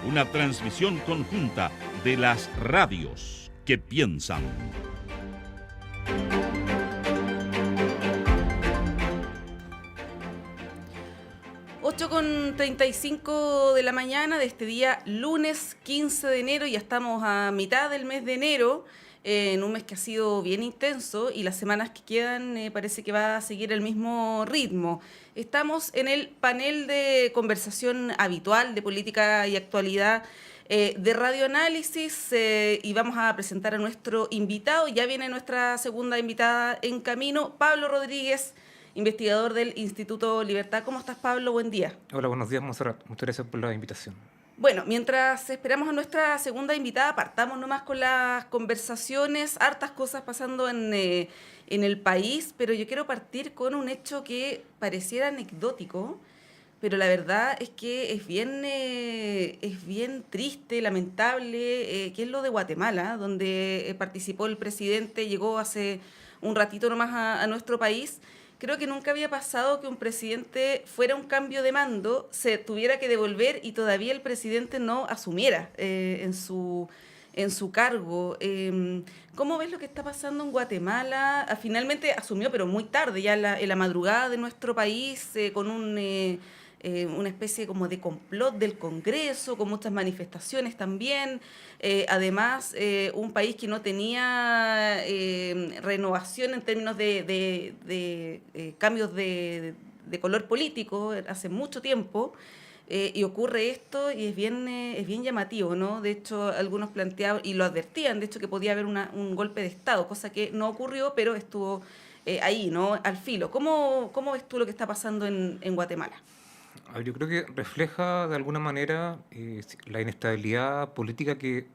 Una transmisión conjunta de las radios que piensan. 8:35 de la mañana de este día, lunes 15 de enero. Ya estamos a mitad del mes de enero, en un mes que ha sido bien intenso, y las semanas que quedan parece que va a seguir el mismo ritmo. Estamos en el panel de conversación habitual de política y actualidad de Radioanálisis, y vamos a presentar a nuestro invitado. Ya viene nuestra segunda invitada en camino, Pablo Rodríguez, investigador del Instituto Libertad. ¿Cómo estás, Pablo? Buen día. Hola, buenos días, Monserrat. Muchas gracias por la invitación. Bueno, mientras esperamos a nuestra segunda invitada, partamos nomás con las conversaciones. Hartas cosas pasando en el país, pero yo quiero partir con un hecho que pareciera anecdótico, pero la verdad es que es bien triste, lamentable, que es lo de Guatemala, donde participó el presidente, llegó hace un ratito nomás a nuestro país. Creo que nunca había pasado que un presidente fuera un cambio de mando, se tuviera que devolver y todavía el presidente no asumiera en su cargo. ¿Cómo ves lo que está pasando en Guatemala? Finalmente asumió, pero muy tarde, ya en la madrugada de nuestro país, con una especie como de complot del Congreso, con muchas manifestaciones también. Además, un país que no tenía renovación en términos de cambios de color político hace mucho tiempo. Y ocurre esto y es bien llamativo, ¿no? De hecho, algunos planteaban y lo advertían, de hecho, que podía haber un golpe de Estado, cosa que no ocurrió, pero estuvo ahí, ¿no? Al filo. ¿Cómo ves tú lo que está pasando en Guatemala? A ver, yo creo que refleja de alguna manera la inestabilidad política que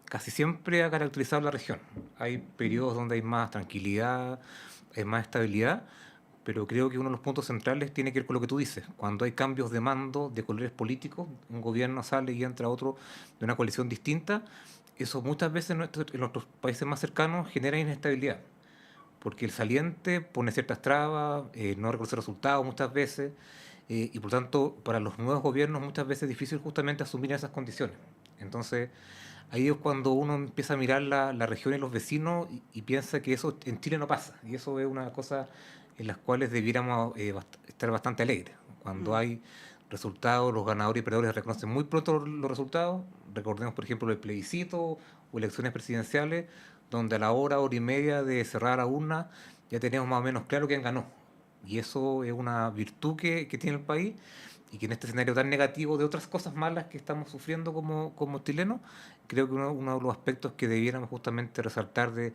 casi siempre ha caracterizado la región. Hay periodos donde hay más tranquilidad, hay más estabilidad, pero creo que uno de los puntos centrales tiene que ver con lo que tú dices. Cuando hay cambios de mando, de colores políticos, un gobierno sale y entra otro de una coalición distinta, eso muchas veces en nuestros países más cercanos genera inestabilidad, porque el saliente pone ciertas trabas, no reconoce resultados muchas veces, y por tanto para los nuevos gobiernos muchas veces es difícil justamente asumir esas condiciones. Entonces ahí es cuando uno empieza a mirar la región y los vecinos y piensa que eso en Chile no pasa, y eso es una cosa en las cuales debiéramos estar bastante alegres. Cuando Mm. hay resultados, los ganadores y perdedores reconocen muy pronto los resultados. Recordemos, por ejemplo, el plebiscito o elecciones presidenciales, donde a la hora y media de cerrar la urna ya tenemos más o menos claro quién ganó. Y eso es una virtud que tiene el país, y que en este escenario tan negativo de otras cosas malas que estamos sufriendo como chilenos, creo que uno de los aspectos que debiéramos justamente resaltar de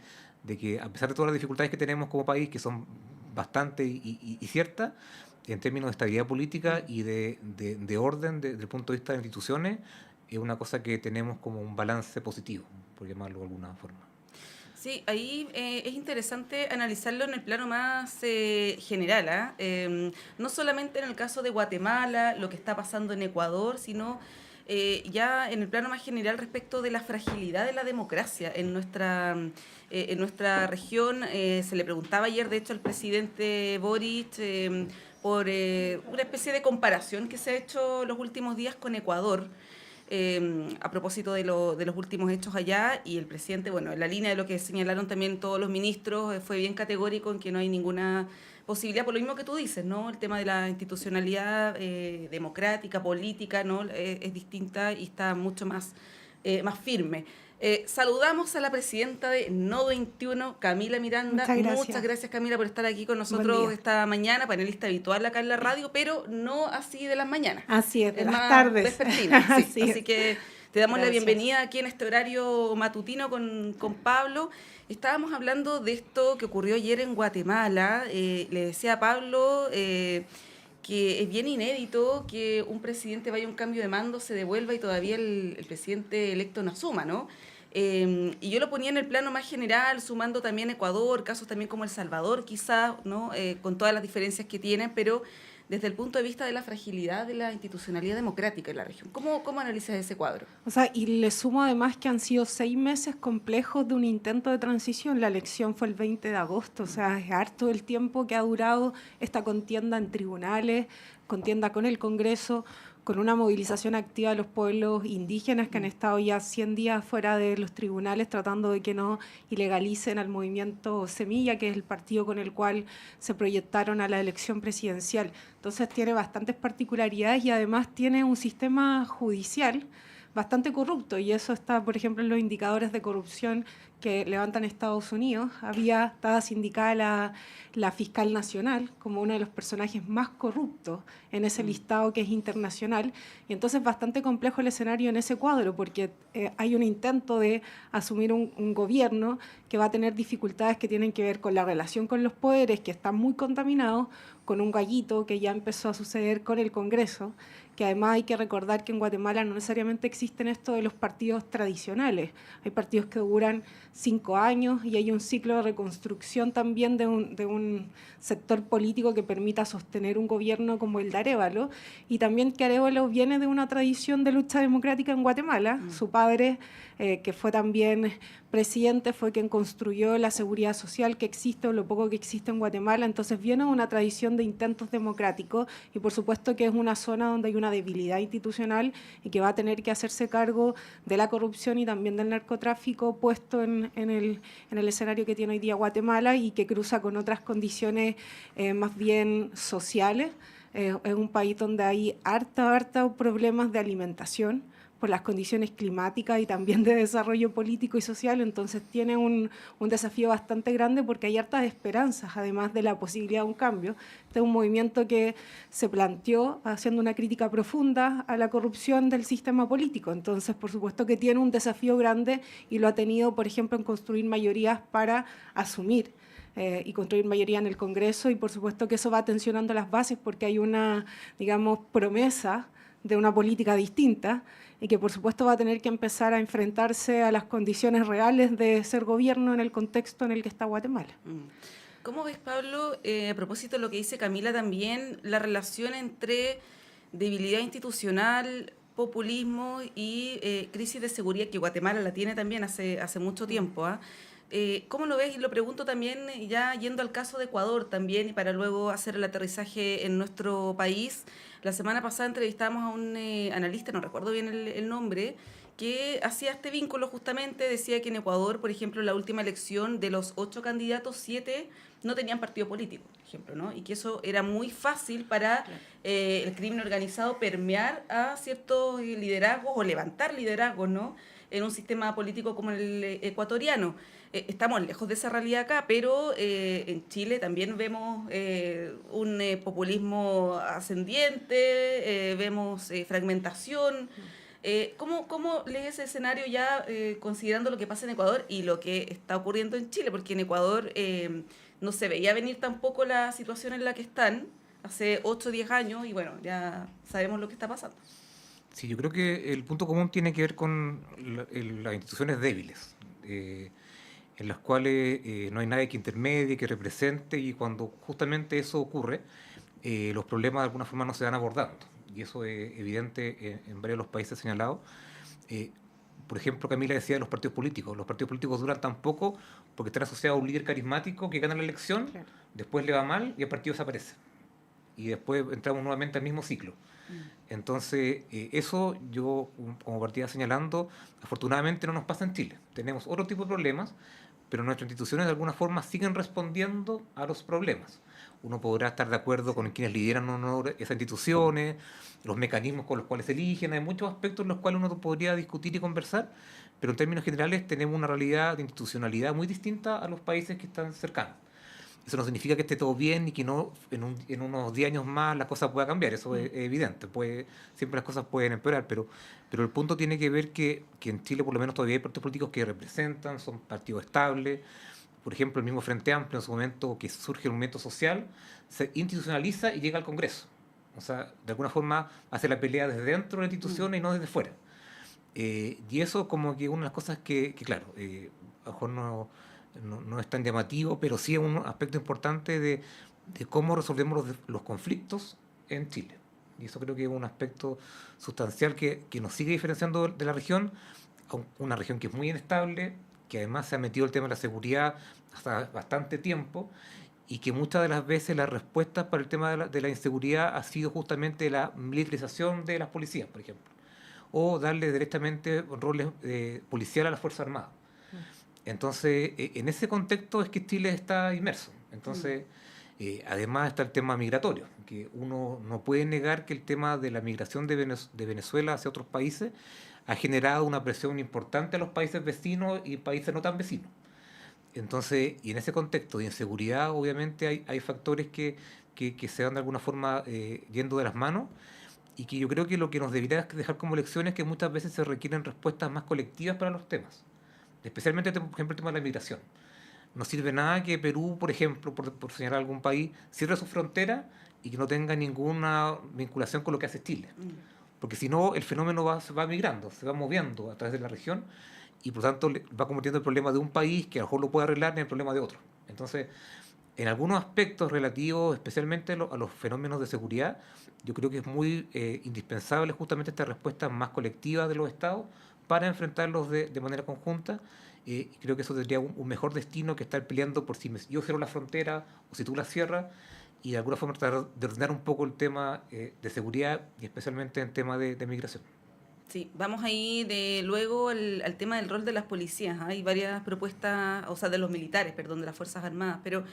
que a pesar de todas las dificultades que tenemos como país, que son bastantes y ciertas, en términos de estabilidad política y de orden desde el punto de vista de instituciones, es una cosa que tenemos como un balance positivo, por llamarlo de alguna forma. Sí, ahí es interesante analizarlo en el plano más general, ¿ah? No solamente en el caso de Guatemala, lo que está pasando en Ecuador, sino ya en el plano más general respecto de la fragilidad de la democracia en nuestra región. Se le preguntaba ayer, de hecho, al presidente Boric por una especie de comparación que se ha hecho los últimos días con Ecuador, a propósito de los últimos hechos allá, y el presidente, bueno, en la línea de lo que señalaron también todos los ministros, fue bien categórico en que no hay ninguna posibilidad, por lo mismo que tú dices, ¿no? El tema de la institucionalidad democrática, política, ¿no? Es distinta y está mucho más firme. Saludamos a la presidenta de No 21, Camila Miranda. Muchas Muchas gracias. gracias, Camila, por estar aquí con Buen nosotros día. esta mañana, panelista habitual acá en la radio, pero no así de las mañanas. Así es, de Es las más tardes. vespertina, sí. Así Así es. que te damos la Gracias. bienvenida aquí en este horario matutino con Pablo. Estábamos hablando de esto que ocurrió ayer en Guatemala. Le decía a Pablo que es bien inédito que un presidente vaya a un cambio de mando, se devuelva y todavía el presidente electo no asuma, ¿no? Y yo lo ponía en el plano más general, sumando también Ecuador, casos también como El Salvador, quizás, ¿no? Con todas las diferencias que tienen, pero desde el punto de vista de la fragilidad de la institucionalidad democrática en la región. ¿Cómo analizas ese cuadro? O sea, y le sumo además que han sido 6 meses complejos de un intento de transición. La elección fue el 20 de agosto, o sea, es harto el tiempo que ha durado esta contienda en tribunales, contienda con el Congreso, con una movilización activa de los pueblos indígenas que han estado ya 100 días fuera de los tribunales tratando de que no ilegalicen al movimiento Semilla, que es el partido con el cual se proyectaron a la elección presidencial. Entonces tiene bastantes particularidades y además tiene un sistema judicial bastante corrupto, y eso está, por ejemplo, en los indicadores de corrupción que levantan Estados Unidos. Estaba sindicada la fiscal nacional como uno de los personajes más corruptos en ese listado que es internacional, y entonces es bastante complejo el escenario en ese cuadro, porque hay un intento de asumir un gobierno que va a tener dificultades que tienen que ver con la relación con los poderes, que están muy contaminados, con un gallito que ya empezó a suceder con el Congreso, que además hay que recordar que en Guatemala no necesariamente existen esto de los partidos tradicionales. Hay partidos que duran 5 años y hay un ciclo de reconstrucción también de un sector político que permita sostener un gobierno como el de Arévalo, y también que Arévalo viene de una tradición de lucha democrática en Guatemala. Su padre, que fue también presidente, fue quien construyó la seguridad social que existe o lo poco que existe en Guatemala, entonces viene de una tradición de intentos democráticos, y por supuesto que es una zona donde hay una debilidad institucional y que va a tener que hacerse cargo de la corrupción y también del narcotráfico puesto en el escenario que tiene hoy día Guatemala, y que cruza con otras condiciones más bien sociales. Es un país donde hay harta problemas de alimentación por las condiciones climáticas y también de desarrollo político y social, entonces tiene un desafío bastante grande porque hay hartas esperanzas, además de la posibilidad de un cambio. Este es un movimiento que se planteó haciendo una crítica profunda a la corrupción del sistema político, entonces por supuesto que tiene un desafío grande y lo ha tenido, por ejemplo, en construir mayorías para asumir y construir mayoría en el Congreso, y por supuesto que eso va tensionando las bases porque hay una, digamos, promesa de una política distinta, y que por supuesto va a tener que empezar a enfrentarse a las condiciones reales de ser gobierno en el contexto en el que está Guatemala. ¿Cómo ves, Pablo, a propósito de lo que dice Camila también, la relación entre debilidad institucional, populismo y crisis de seguridad, que Guatemala la tiene también hace mucho tiempo? ¿Cómo lo ves? Y lo pregunto también ya yendo al caso de Ecuador también, y para luego hacer el aterrizaje en nuestro país. La semana pasada entrevistamos a un analista, no recuerdo bien el nombre, que hacía este vínculo justamente, decía que en Ecuador, por ejemplo, en la última elección, de los 8 candidatos, 7 no tenían partido político, por ejemplo, ¿no? Y que eso era muy fácil para el crimen organizado permear a ciertos liderazgos o levantar liderazgos, ¿no?, en un sistema político como el ecuatoriano. Estamos lejos de esa realidad acá, pero en Chile también vemos un populismo ascendiente, vemos fragmentación. ¿Cómo lees ese escenario ya considerando lo que pasa en Ecuador y lo que está ocurriendo en Chile? Porque en Ecuador no se veía venir tampoco la situación en la que están hace 8 o 10 años, y bueno, ya sabemos lo que está pasando. Sí, yo creo que el punto común tiene que ver con las instituciones débiles, en las cuales no hay nadie que intermedie, que represente, y cuando justamente eso ocurre, los problemas de alguna forma no se van abordando. Y eso es evidente en varios de los países señalados. Por ejemplo, Camila decía de los partidos políticos. Los partidos políticos duran tan poco porque están asociados a un líder carismático que gana la elección, claro, después le va mal y el partido desaparece. Y después entramos nuevamente al mismo ciclo. Entonces, eso yo, como partida señalando, afortunadamente no nos pasa en Chile. Tenemos otro tipo de problemas, pero nuestras instituciones de alguna forma siguen respondiendo a los problemas. Uno podrá estar de acuerdo con quienes lideran o no esas instituciones, los mecanismos con los cuales se eligen, hay muchos aspectos en los cuales uno podría discutir y conversar, pero en términos generales tenemos una realidad de institucionalidad muy distinta a los países que están cercanos. Eso no significa que esté todo bien y que no en unos 10 años más la cosa pueda cambiar, eso es evidente, siempre las cosas pueden empeorar, pero el punto tiene que ver que en Chile por lo menos todavía hay partidos políticos que representan, son partidos estables. Por ejemplo, el mismo Frente Amplio, en su momento que surge el movimiento social, se institucionaliza y llega al Congreso. O sea, de alguna forma hace la pelea desde dentro de la institución y no desde fuera. Y eso como que una de las cosas que claro, a lo mejor no es tan llamativo, pero sí es un aspecto importante de cómo resolvemos los conflictos en Chile. Y eso creo que es un aspecto sustancial que nos sigue diferenciando de la región, una región que es muy inestable, que además se ha metido el tema de la seguridad hasta bastante tiempo, y que muchas de las veces las respuestas para el tema de la inseguridad ha sido justamente la militarización de las policías, por ejemplo, o darle directamente roles policiales a las Fuerzas Armadas. Entonces, en ese contexto es que Chile está inmerso. Entonces, además está el tema migratorio, que uno no puede negar que el tema de la migración de Venezuela hacia otros países ha generado una presión importante a los países vecinos y países no tan vecinos. Entonces, y en ese contexto de inseguridad, obviamente hay factores que se van de alguna forma yendo de las manos, y que yo creo que lo que nos debería dejar como lección es que muchas veces se requieren respuestas más colectivas para los temas, especialmente, por ejemplo, el tema de la migración. No sirve nada que Perú, por ejemplo, por señalar algún país, cierre su frontera y que no tenga ninguna vinculación con lo que hace Chile. Porque si no, el fenómeno se va migrando, se va moviendo a través de la región, y por tanto va convirtiendo el problema de un país, que a lo mejor lo puede arreglar, en el problema de otro. Entonces, en algunos aspectos relativos, especialmente a los fenómenos de seguridad, yo creo que es muy indispensable justamente esta respuesta más colectiva de los estados para enfrentarlos de manera conjunta. Creo que eso tendría un mejor destino que estar peleando por si yo cierro la frontera o si tú la cierras, y de alguna forma tratar de ordenar un poco el tema de seguridad, y especialmente en tema de migración. Sí, vamos ahí luego al tema del rol de las policías. Hay varias propuestas, o sea, de los militares, perdón, de las Fuerzas Armadas. Pero,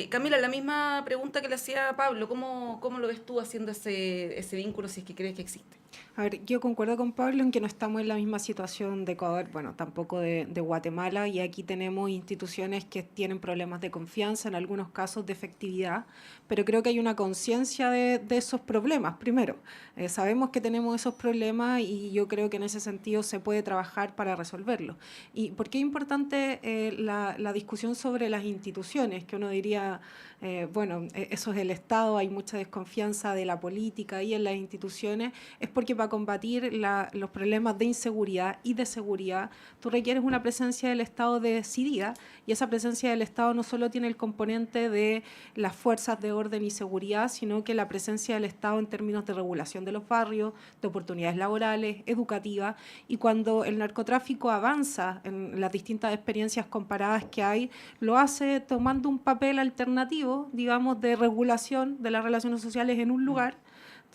Camila, la misma pregunta que le hacía a Pablo, ¿cómo lo ves tú haciendo ese vínculo, si es que crees que existe? A ver, yo concuerdo con Pablo en que no estamos en la misma situación de Ecuador, bueno, tampoco de Guatemala, y aquí tenemos instituciones que tienen problemas de confianza, en algunos casos de efectividad, pero creo que hay una conciencia de esos problemas. Primero, sabemos que tenemos esos problemas y yo creo que en ese sentido se puede trabajar para resolverlos. ¿Y por qué es importante la discusión sobre las instituciones? Que uno diría, bueno, eso es el Estado, hay mucha desconfianza de la política y en las instituciones, es porque para combatir los problemas de inseguridad y de seguridad, tú requieres una presencia del Estado decidida, y esa presencia del Estado no solo tiene el componente de las fuerzas de orden y seguridad, sino que la presencia del Estado en términos de regulación de los barrios, de oportunidades laborales, educativas, y cuando el narcotráfico avanza en las distintas experiencias comparadas que hay, lo hace tomando un papel alternativo, digamos, de regulación de las relaciones sociales en un lugar,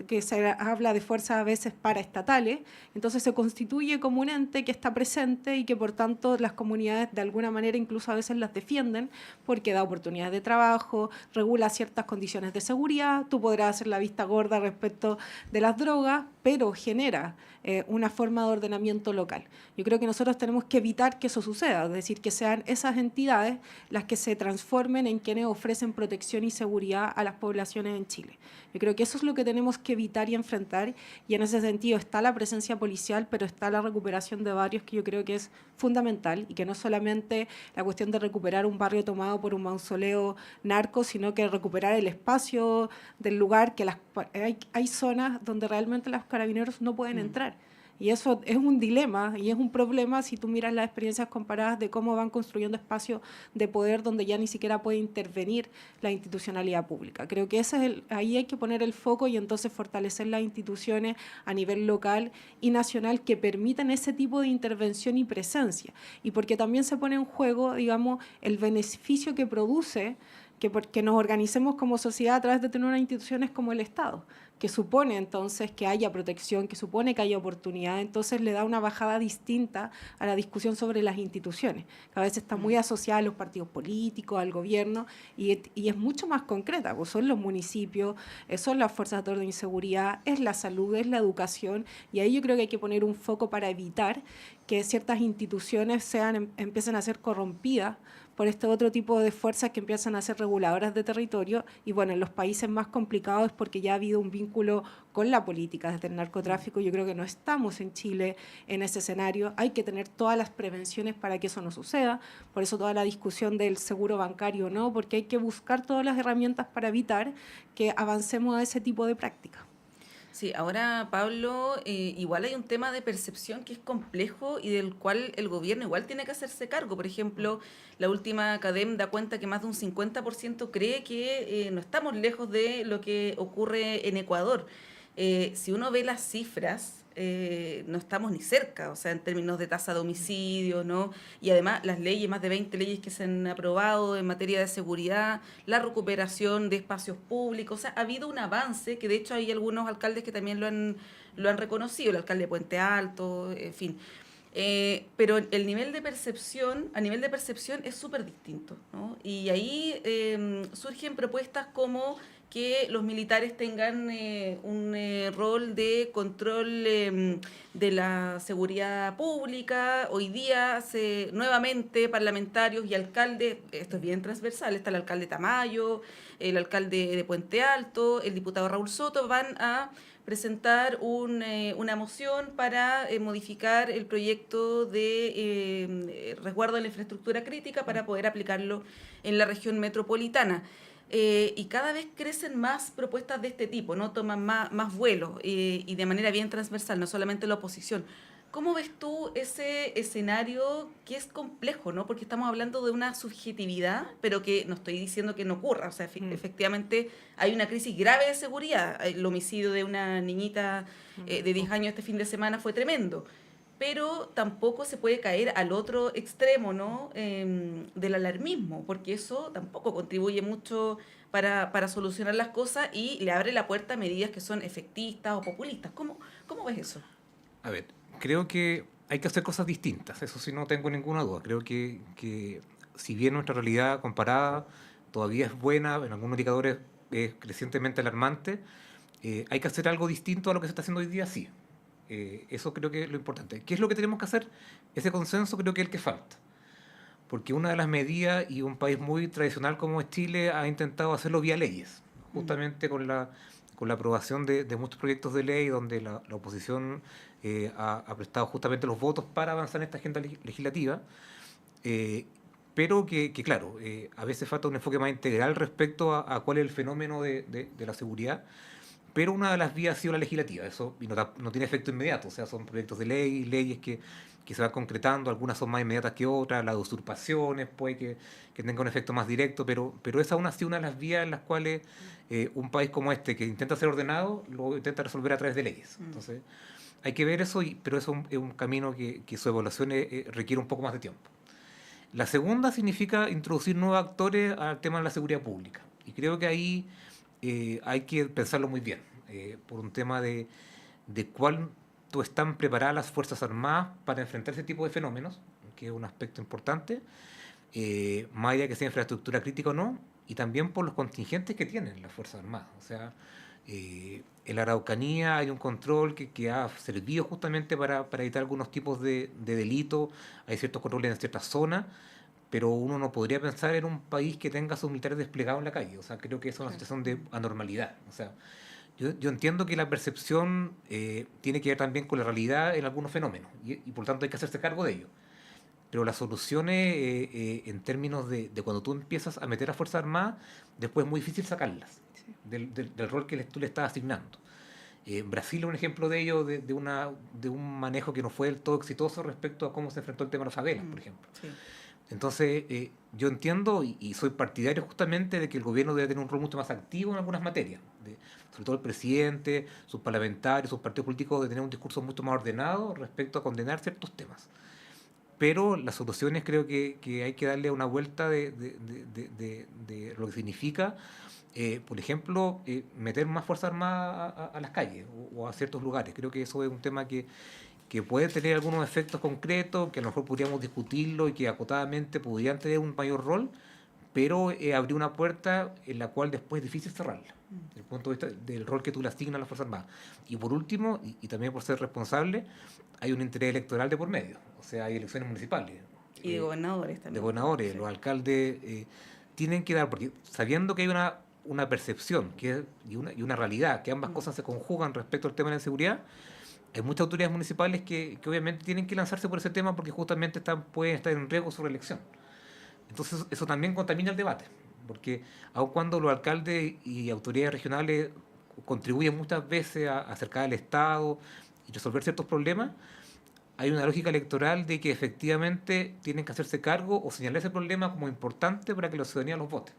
que se habla de fuerzas a veces paraestatales, entonces se constituye como un ente que está presente y que por tanto las comunidades de alguna manera incluso a veces las defienden porque da oportunidades de trabajo, regula ciertas condiciones de seguridad, tú podrás hacer la vista gorda respecto de las drogas, pero genera una forma de ordenamiento local. Yo creo que nosotros tenemos que evitar que eso suceda, es decir, que sean esas entidades las que se transformen en quienes ofrecen protección y seguridad a las poblaciones en Chile. Yo creo que eso es lo que tenemos que evitar y enfrentar, y en ese sentido está la presencia policial, pero está la recuperación de barrios, que yo creo que es fundamental, y que no es solamente la cuestión de recuperar un barrio tomado por un mausoleo narco, sino que recuperar el espacio del lugar, que hay zonas donde realmente los carabineros no pueden entrar. Y eso es un dilema y es un problema si tú miras las experiencias comparadas de cómo van construyendo espacios de poder donde ya ni siquiera puede intervenir la institucionalidad pública. Creo que ahí hay que poner el foco y entonces fortalecer las instituciones a nivel local y nacional que permitan ese tipo de intervención y presencia. Y porque también se pone en juego, digamos, el beneficio que produce que nos organicemos como sociedad a través de tener unas instituciones como el Estado, que supone entonces que haya protección, que supone que haya oportunidad, entonces le da una bajada distinta a la discusión sobre las instituciones, que a veces está muy asociada a los partidos políticos, al gobierno, y es mucho más concreta, pues son los municipios, son las fuerzas de orden y seguridad, es la salud, es la educación, y ahí yo creo que hay que poner un foco para evitar que ciertas instituciones empiecen a ser corrompidas por este otro tipo de fuerzas que empiezan a ser reguladoras de territorio. Y bueno, en los países más complicados es porque ya ha habido un vínculo con la política desde el narcotráfico. Yo creo que no estamos en Chile en ese escenario. Hay que tener todas las prevenciones para que eso no suceda. Por eso toda la discusión del seguro bancario, ¿no? Porque hay que buscar todas las herramientas para evitar que avancemos a ese tipo de prácticas. Sí, ahora, Pablo, igual hay un tema de percepción que es complejo y del cual el gobierno igual tiene que hacerse cargo. Por ejemplo, la última CADEM da cuenta que más de un 50% cree que no estamos lejos de lo que ocurre en Ecuador. Si uno ve las cifras, no estamos ni cerca, o sea, en términos de tasa de homicidio, ¿no? Y además las leyes, más de 20 leyes que se han aprobado en materia de seguridad, la recuperación de espacios públicos, o sea, ha habido un avance que de hecho hay algunos alcaldes que también lo han reconocido, el alcalde de Puente Alto, en fin. Pero el nivel de percepción, a nivel de percepción es súper distinto, ¿no? Y ahí surgen propuestas como que los militares tengan un rol de control de la seguridad pública. Hoy día nuevamente parlamentarios y alcaldes, esto es bien transversal, está el alcalde Tamayo, el alcalde de Puente Alto, el diputado Raúl Soto, van a presentar una moción para modificar el proyecto de resguardo de la infraestructura crítica para poder aplicarlo en la región metropolitana. Y cada vez crecen más propuestas de este tipo, ¿no? Toman más vuelo y de manera bien transversal, no solamente la oposición. ¿Cómo ves tú ese escenario que es complejo, ¿no? Porque estamos hablando de una subjetividad, pero que no estoy diciendo que no ocurra. O sea, efectivamente hay una crisis grave de seguridad. El homicidio de una niñita de 10 años este fin de semana fue tremendo. Pero tampoco se puede caer al otro extremo, ¿no? Del alarmismo, porque eso tampoco contribuye mucho para solucionar las cosas y le abre la puerta a medidas que son efectistas o populistas. ¿Cómo ves eso? A ver, creo que hay que hacer cosas distintas, eso sí no tengo ninguna duda. Creo que si bien nuestra realidad comparada todavía es buena, en algunos indicadores es crecientemente alarmante, hay que hacer algo distinto a lo que se está haciendo hoy día, sí. Eso creo que es lo importante. ¿Qué es lo que tenemos que hacer? Ese consenso creo que es el que falta. Porque una de las medidas, y un país muy tradicional como es Chile, ha intentado hacerlo vía leyes, justamente con la aprobación de muchos proyectos de ley donde la oposición ha prestado justamente los votos para avanzar en esta agenda legislativa, pero que claro, a veces falta un enfoque más integral respecto a cuál es el fenómeno de la seguridad, pero una de las vías ha sido la legislativa, eso y no tiene efecto inmediato, o sea, son proyectos de ley, leyes que se van concretando, algunas son más inmediatas que otras, las usurpaciones puede que tenga un efecto más directo, pero esa aún ha sido una de las vías en las cuales un país como este, que intenta ser ordenado, lo intenta resolver a través de leyes. Entonces, hay que ver eso, pero eso es un camino que su evaluación requiere un poco más de tiempo. La segunda significa introducir nuevos actores al tema de la seguridad pública, y creo que ahí hay que pensarlo muy bien, por un tema de cuánto están preparadas las Fuerzas Armadas para enfrentar ese tipo de fenómenos, que es un aspecto importante, más allá que sea infraestructura crítica o no, y también por los contingentes que tienen las Fuerzas Armadas. O sea, en la Araucanía hay un control que ha servido justamente para evitar algunos tipos de delitos, hay ciertos controles en ciertas zonas, pero uno no podría pensar en un país que tenga sus militares desplegados en la calle. O sea, creo que es una situación de anormalidad. O sea, yo entiendo que la percepción tiene que ver también con la realidad en algunos fenómenos, y por lo tanto hay que hacerse cargo de ello. Pero las soluciones en términos de cuando tú empiezas a meter a Fuerzas Armadas, después es muy difícil sacarlas del rol que tú le estás asignando. Brasil es un ejemplo de ello, de un manejo que no fue del todo exitoso respecto a cómo se enfrentó el tema de las favelas, por ejemplo. Sí. Entonces, yo entiendo y soy partidario justamente de que el gobierno debe tener un rol mucho más activo en algunas materias. Sobre todo el presidente, sus parlamentarios, sus partidos políticos, de tener un discurso mucho más ordenado respecto a condenar ciertos temas. Pero las soluciones creo que hay que darle una vuelta de lo que significa, por ejemplo, meter más Fuerzas Armadas a las calles o a ciertos lugares. Creo que eso es un tema que puede tener algunos efectos concretos, que a lo mejor podríamos discutirlo y que acotadamente podrían tener un mayor rol, pero abrir una puerta en la cual después es difícil cerrarla, desde el punto de vista del rol que tú le asignas a las Fuerzas Armadas. Y por último, y también por ser responsable, hay un interés electoral de por medio, o sea, hay elecciones municipales. Y de gobernadores también. De gobernadores, sí. Los alcaldes tienen que dar, porque sabiendo que hay una percepción y una realidad, que ambas cosas se conjugan respecto al tema de la seguridad, hay muchas autoridades municipales que obviamente tienen que lanzarse por ese tema porque justamente pueden estar en riesgo su reelección. Entonces eso también contamina el debate, porque aun cuando los alcaldes y autoridades regionales contribuyen muchas veces a acercar al Estado y resolver ciertos problemas, hay una lógica electoral de que efectivamente tienen que hacerse cargo o señalar ese problema como importante para que la ciudadanía los vote.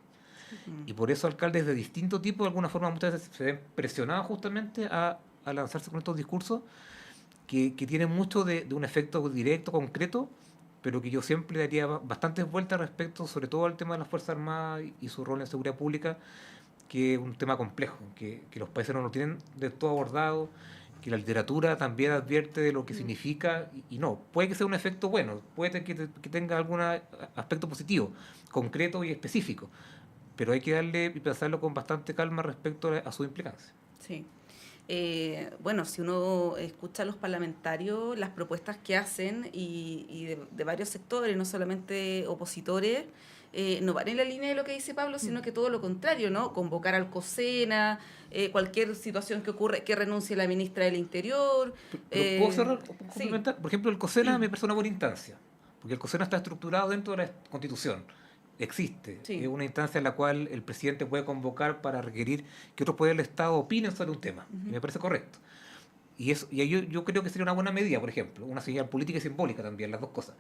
Y por eso alcaldes de distinto tipo, de alguna forma, muchas veces se ven presionados justamente a lanzarse con estos discursos que tienen mucho de un efecto directo, concreto, pero que yo siempre daría bastantes vueltas respecto, sobre todo al tema de las Fuerzas Armadas y su rol en seguridad pública, que es un tema complejo, que los países no lo tienen del todo abordado, que la literatura también advierte de lo que significa, y no, puede que sea un efecto bueno, puede que tenga algún aspecto positivo, concreto y específico, pero hay que darle y pensarlo con bastante calma respecto a su implicancia. Sí. Bueno, si uno escucha a los parlamentarios, las propuestas que hacen y de varios sectores, no solamente opositores, no van en la línea de lo que dice Pablo, sino que todo lo contrario, ¿no? Convocar al COSENA, cualquier situación que ocurre, que renuncie la ministra del Interior. Pero ¿puedo cerrar? ¿Puedo Sí. complementar? Por ejemplo, el COSENA me parece una buena instancia, porque el COSENA está estructurado dentro de la Constitución. Existe. Sí. Es una instancia en la cual el presidente puede convocar para requerir que otros poderes del Estado opinen sobre un tema. Y me parece correcto. Y ahí yo creo que sería una buena medida, por ejemplo, una señal política y simbólica también, las dos cosas.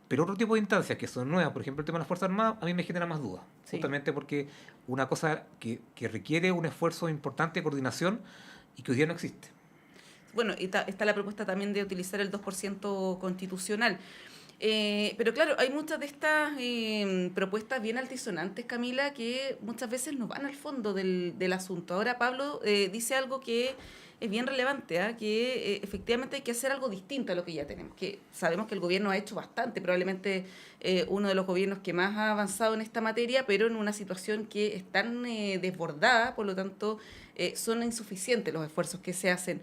Pero otro tipo de instancias que son nuevas, por ejemplo el tema de las Fuerzas Armadas, a mí me genera más dudas. Sí. Justamente porque una cosa que requiere un esfuerzo importante de coordinación y que hoy día no existe. Bueno, y está la propuesta también de utilizar el 2% constitucional. Pero claro, hay muchas de estas propuestas bien altisonantes, Camila, que muchas veces no van al fondo del asunto. Ahora Pablo dice algo que es bien relevante, que efectivamente hay que hacer algo distinto a lo que ya tenemos, que sabemos que el gobierno ha hecho bastante, probablemente uno de los gobiernos que más ha avanzado en esta materia, pero en una situación que es tan desbordada, por lo tanto son insuficientes los esfuerzos que se hacen.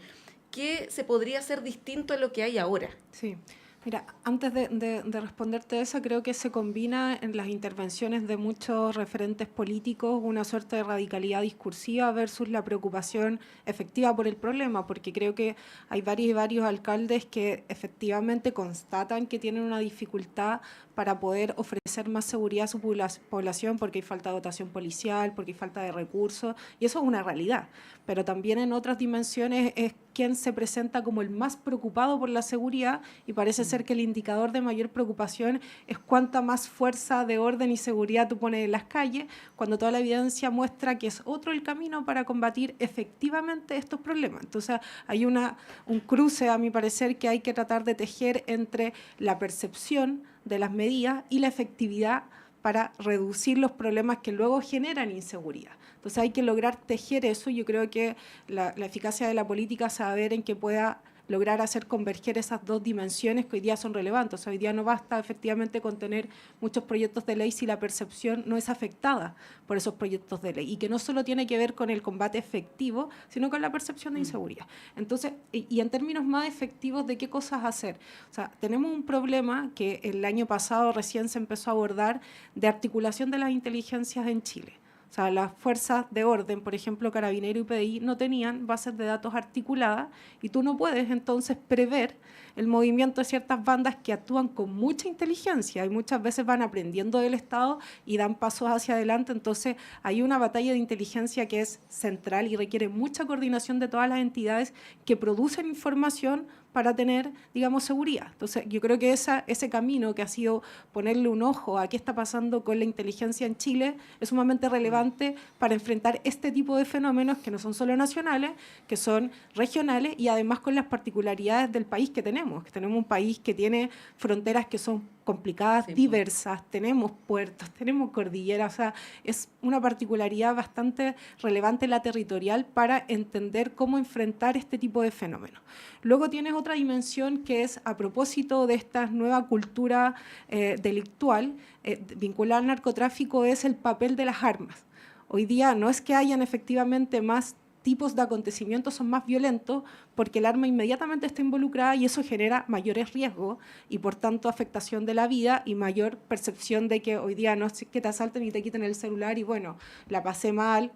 ¿Qué se podría hacer distinto a lo que hay ahora? Sí. Mira, antes de responderte eso, creo que se combina en las intervenciones de muchos referentes políticos una suerte de radicalidad discursiva versus la preocupación efectiva por el problema, porque creo que hay varios alcaldes que efectivamente constatan que tienen una dificultad para poder ofrecer más seguridad a su población porque hay falta de dotación policial, porque hay falta de recursos, y eso es una realidad. Pero también en otras dimensiones es quien se presenta como el más preocupado por la seguridad y parece ser que el indicador de mayor preocupación es cuánta más fuerza de orden y seguridad tú pones en las calles, cuando toda la evidencia muestra que es otro el camino para combatir efectivamente estos problemas. Entonces hay un cruce, a mi parecer, que hay que tratar de tejer entre la percepción de las medidas y la efectividad para reducir los problemas que luego generan inseguridad. Entonces hay que lograr tejer eso. Yo creo que la eficacia de la política se va a ver en que pueda lograr hacer converger esas dos dimensiones que hoy día son relevantes. O sea, hoy día no basta efectivamente con tener muchos proyectos de ley si la percepción no es afectada por esos proyectos de ley, y que no solo tiene que ver con el combate efectivo, sino con la percepción de inseguridad. Entonces, y en términos más efectivos, ¿de qué cosas hacer? O sea, tenemos un problema que el año pasado recién se empezó a abordar de articulación de las inteligencias en Chile. O sea, las fuerzas de orden, por ejemplo, Carabinero y PDI, no tenían bases de datos articuladas y tú no puedes entonces prever el movimiento de ciertas bandas que actúan con mucha inteligencia y muchas veces van aprendiendo del Estado y dan pasos hacia adelante. Entonces hay una batalla de inteligencia que es central y requiere mucha coordinación de todas las entidades que producen información para tener, digamos, seguridad. Entonces, yo creo que ese camino que ha sido ponerle un ojo a qué está pasando con la inteligencia en Chile es sumamente relevante para enfrentar este tipo de fenómenos que no son solo nacionales, que son regionales y además con las particularidades del país que tenemos un país que tiene fronteras que son complicadas, sí, diversas, tenemos puertos, tenemos cordilleras, o sea, es una particularidad bastante relevante la territorial para entender cómo enfrentar este tipo de fenómenos. Luego tienes otra dimensión que es, a propósito de esta nueva cultura delictual, vinculada al narcotráfico, es el papel de las armas. Hoy día no es que hayan efectivamente más tipos de acontecimientos, son más violentos porque el arma inmediatamente está involucrada y eso genera mayores riesgos y por tanto afectación de la vida y mayor percepción de que hoy día no es que te asalten y te quiten el celular y bueno, la pasé mal,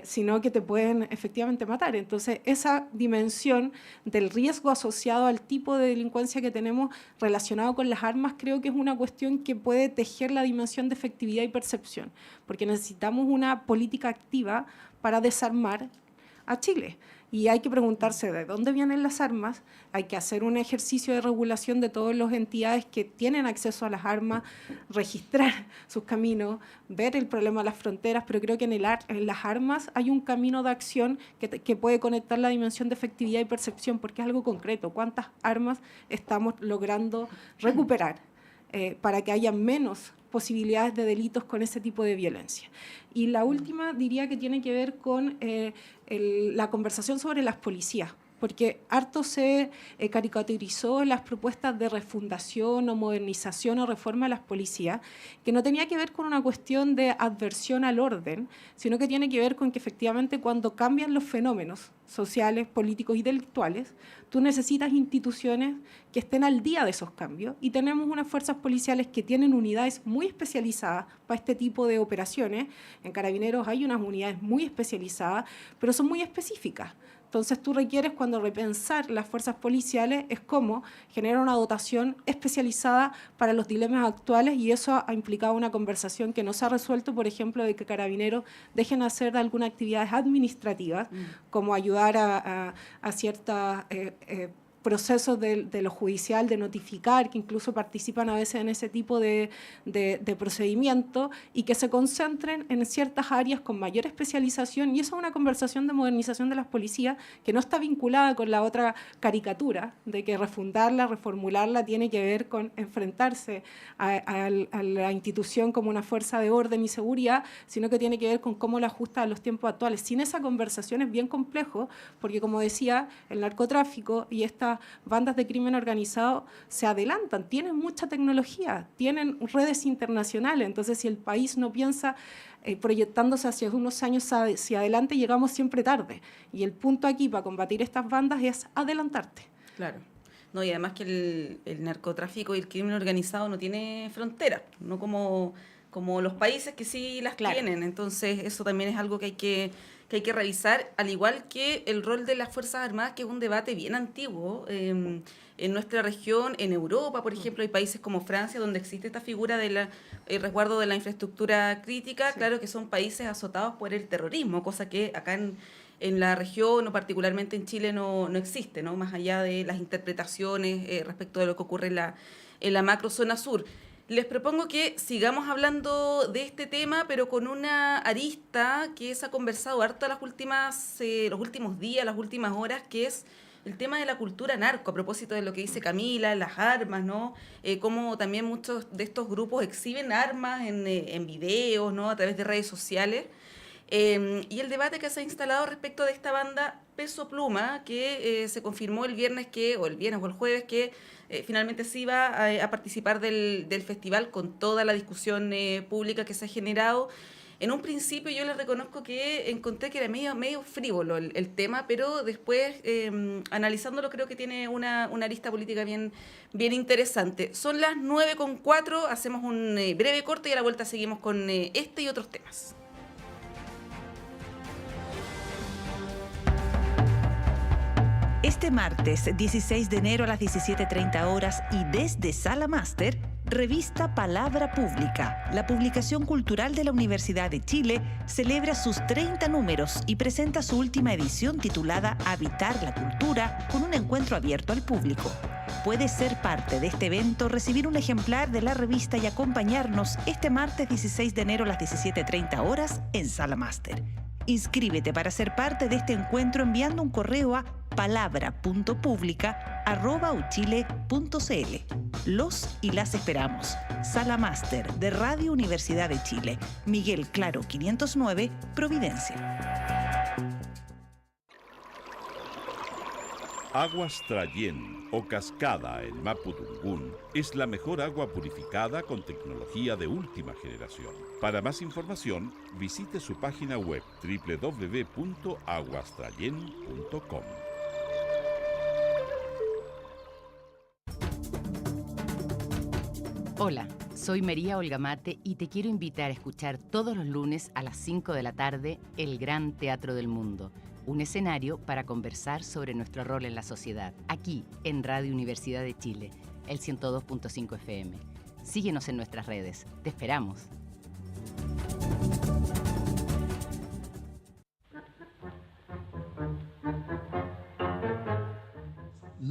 sino que te pueden efectivamente matar. Entonces esa dimensión del riesgo asociado al tipo de delincuencia que tenemos relacionado con las armas creo que es una cuestión que puede tejer la dimensión de efectividad y percepción, porque necesitamos una política activa para desarmar a Chile. Y hay que preguntarse de dónde vienen las armas, hay que hacer un ejercicio de regulación de todas las entidades que tienen acceso a las armas, registrar sus caminos, ver el problema de las fronteras, pero creo que en las armas hay un camino de acción que puede conectar la dimensión de efectividad y percepción, porque es algo concreto. ¿Cuántas armas estamos logrando recuperar para que haya menos posibilidades de delitos con ese tipo de violencia? Y la última diría que tiene que ver con la conversación sobre las policías, porque harto se caricaturizó las propuestas de refundación o modernización o reforma de las policías, que no tenía que ver con una cuestión de adversión al orden, sino que tiene que ver con que efectivamente cuando cambian los fenómenos sociales, políticos y delictuales, tú necesitas instituciones que estén al día de esos cambios, y tenemos unas fuerzas policiales que tienen unidades muy especializadas para este tipo de operaciones. En Carabineros hay unas unidades muy especializadas, pero son muy específicas. Entonces tú requieres, cuando repensar las fuerzas policiales, es como generar una dotación especializada para los dilemas actuales, y eso ha implicado una conversación que no se ha resuelto, por ejemplo, de que Carabineros dejen hacer algunas actividades administrativas, como ayudar a ciertas procesos de lo judicial, de notificar, que incluso participan a veces en ese tipo de procedimientos, y que se concentren en ciertas áreas con mayor especialización. Y eso es una conversación de modernización de las policías que no está vinculada con la otra caricatura de que refundarla, reformularla tiene que ver con enfrentarse a la institución como una fuerza de orden y seguridad, sino que tiene que ver con cómo la ajusta a los tiempos actuales. Sin esa conversación es bien complejo, porque, como decía, el narcotráfico y estas bandas de crimen organizado se adelantan, tienen mucha tecnología, tienen redes internacionales. Entonces, si el país no piensa proyectándose hacia unos años hacia adelante, llegamos siempre tarde. Y el punto aquí para combatir estas bandas es adelantarte. Claro. No, y además que el narcotráfico y el crimen organizado no tiene fronteras, no como los países que sí las tienen. Entonces, eso también es algo que hay que revisar, al igual que el rol de las Fuerzas Armadas, que es un debate bien antiguo en nuestra región. En Europa, por ejemplo, hay países como Francia, donde existe esta figura del resguardo de la infraestructura crítica. Sí. Claro que son países azotados por el terrorismo, cosa que acá en la región, o particularmente en Chile, no existe, ¿no? Más allá de las interpretaciones respecto de lo que ocurre en la macrozona sur. Les propongo que sigamos hablando de este tema, pero con una arista que se ha conversado harto los últimos días, las últimas horas, que es el tema de la cultura narco, a propósito de lo que dice Camila, las armas, ¿no? Cómo también muchos de estos grupos exhiben armas en videos, ¿no? A través de redes sociales. Y el debate que se ha instalado respecto de esta banda Peso Pluma, que se confirmó el viernes o el jueves, que finalmente se iba a participar del festival, con toda la discusión pública que se ha generado. En un principio yo les reconozco que encontré que era medio frívolo el tema, pero después, analizándolo, creo que tiene una arista política bien interesante. Son las 9:04, hacemos un breve corte y a la vuelta seguimos con este y otros temas. Este martes 16 de enero a las 17:30 horas y desde Sala Máster, Revista Palabra Pública, la publicación cultural de la Universidad de Chile, celebra sus 30 números y presenta su última edición titulada Habitar la Cultura, con un encuentro abierto al público. Puedes ser parte de este evento, recibir un ejemplar de la revista y acompañarnos este martes 16 de enero a las 17:30 horas en Sala Máster. Inscríbete para ser parte de este encuentro enviando un correo a palabra.publica@uchile.cl. Los y las esperamos. Sala Máster de Radio Universidad de Chile. Miguel Claro 509, Providencia. Aguas Trayén o Cascada en Mapudungún es la mejor agua purificada con tecnología de última generación. Para más información, visite su página web www.aguastrayen.com. Hola, soy María Olga Mate y te quiero invitar a escuchar todos los lunes a las 5 de la tarde El Gran Teatro del Mundo, un escenario para conversar sobre nuestro rol en la sociedad, aquí en Radio Universidad de Chile, el 102.5 FM. Síguenos en nuestras redes. Te esperamos.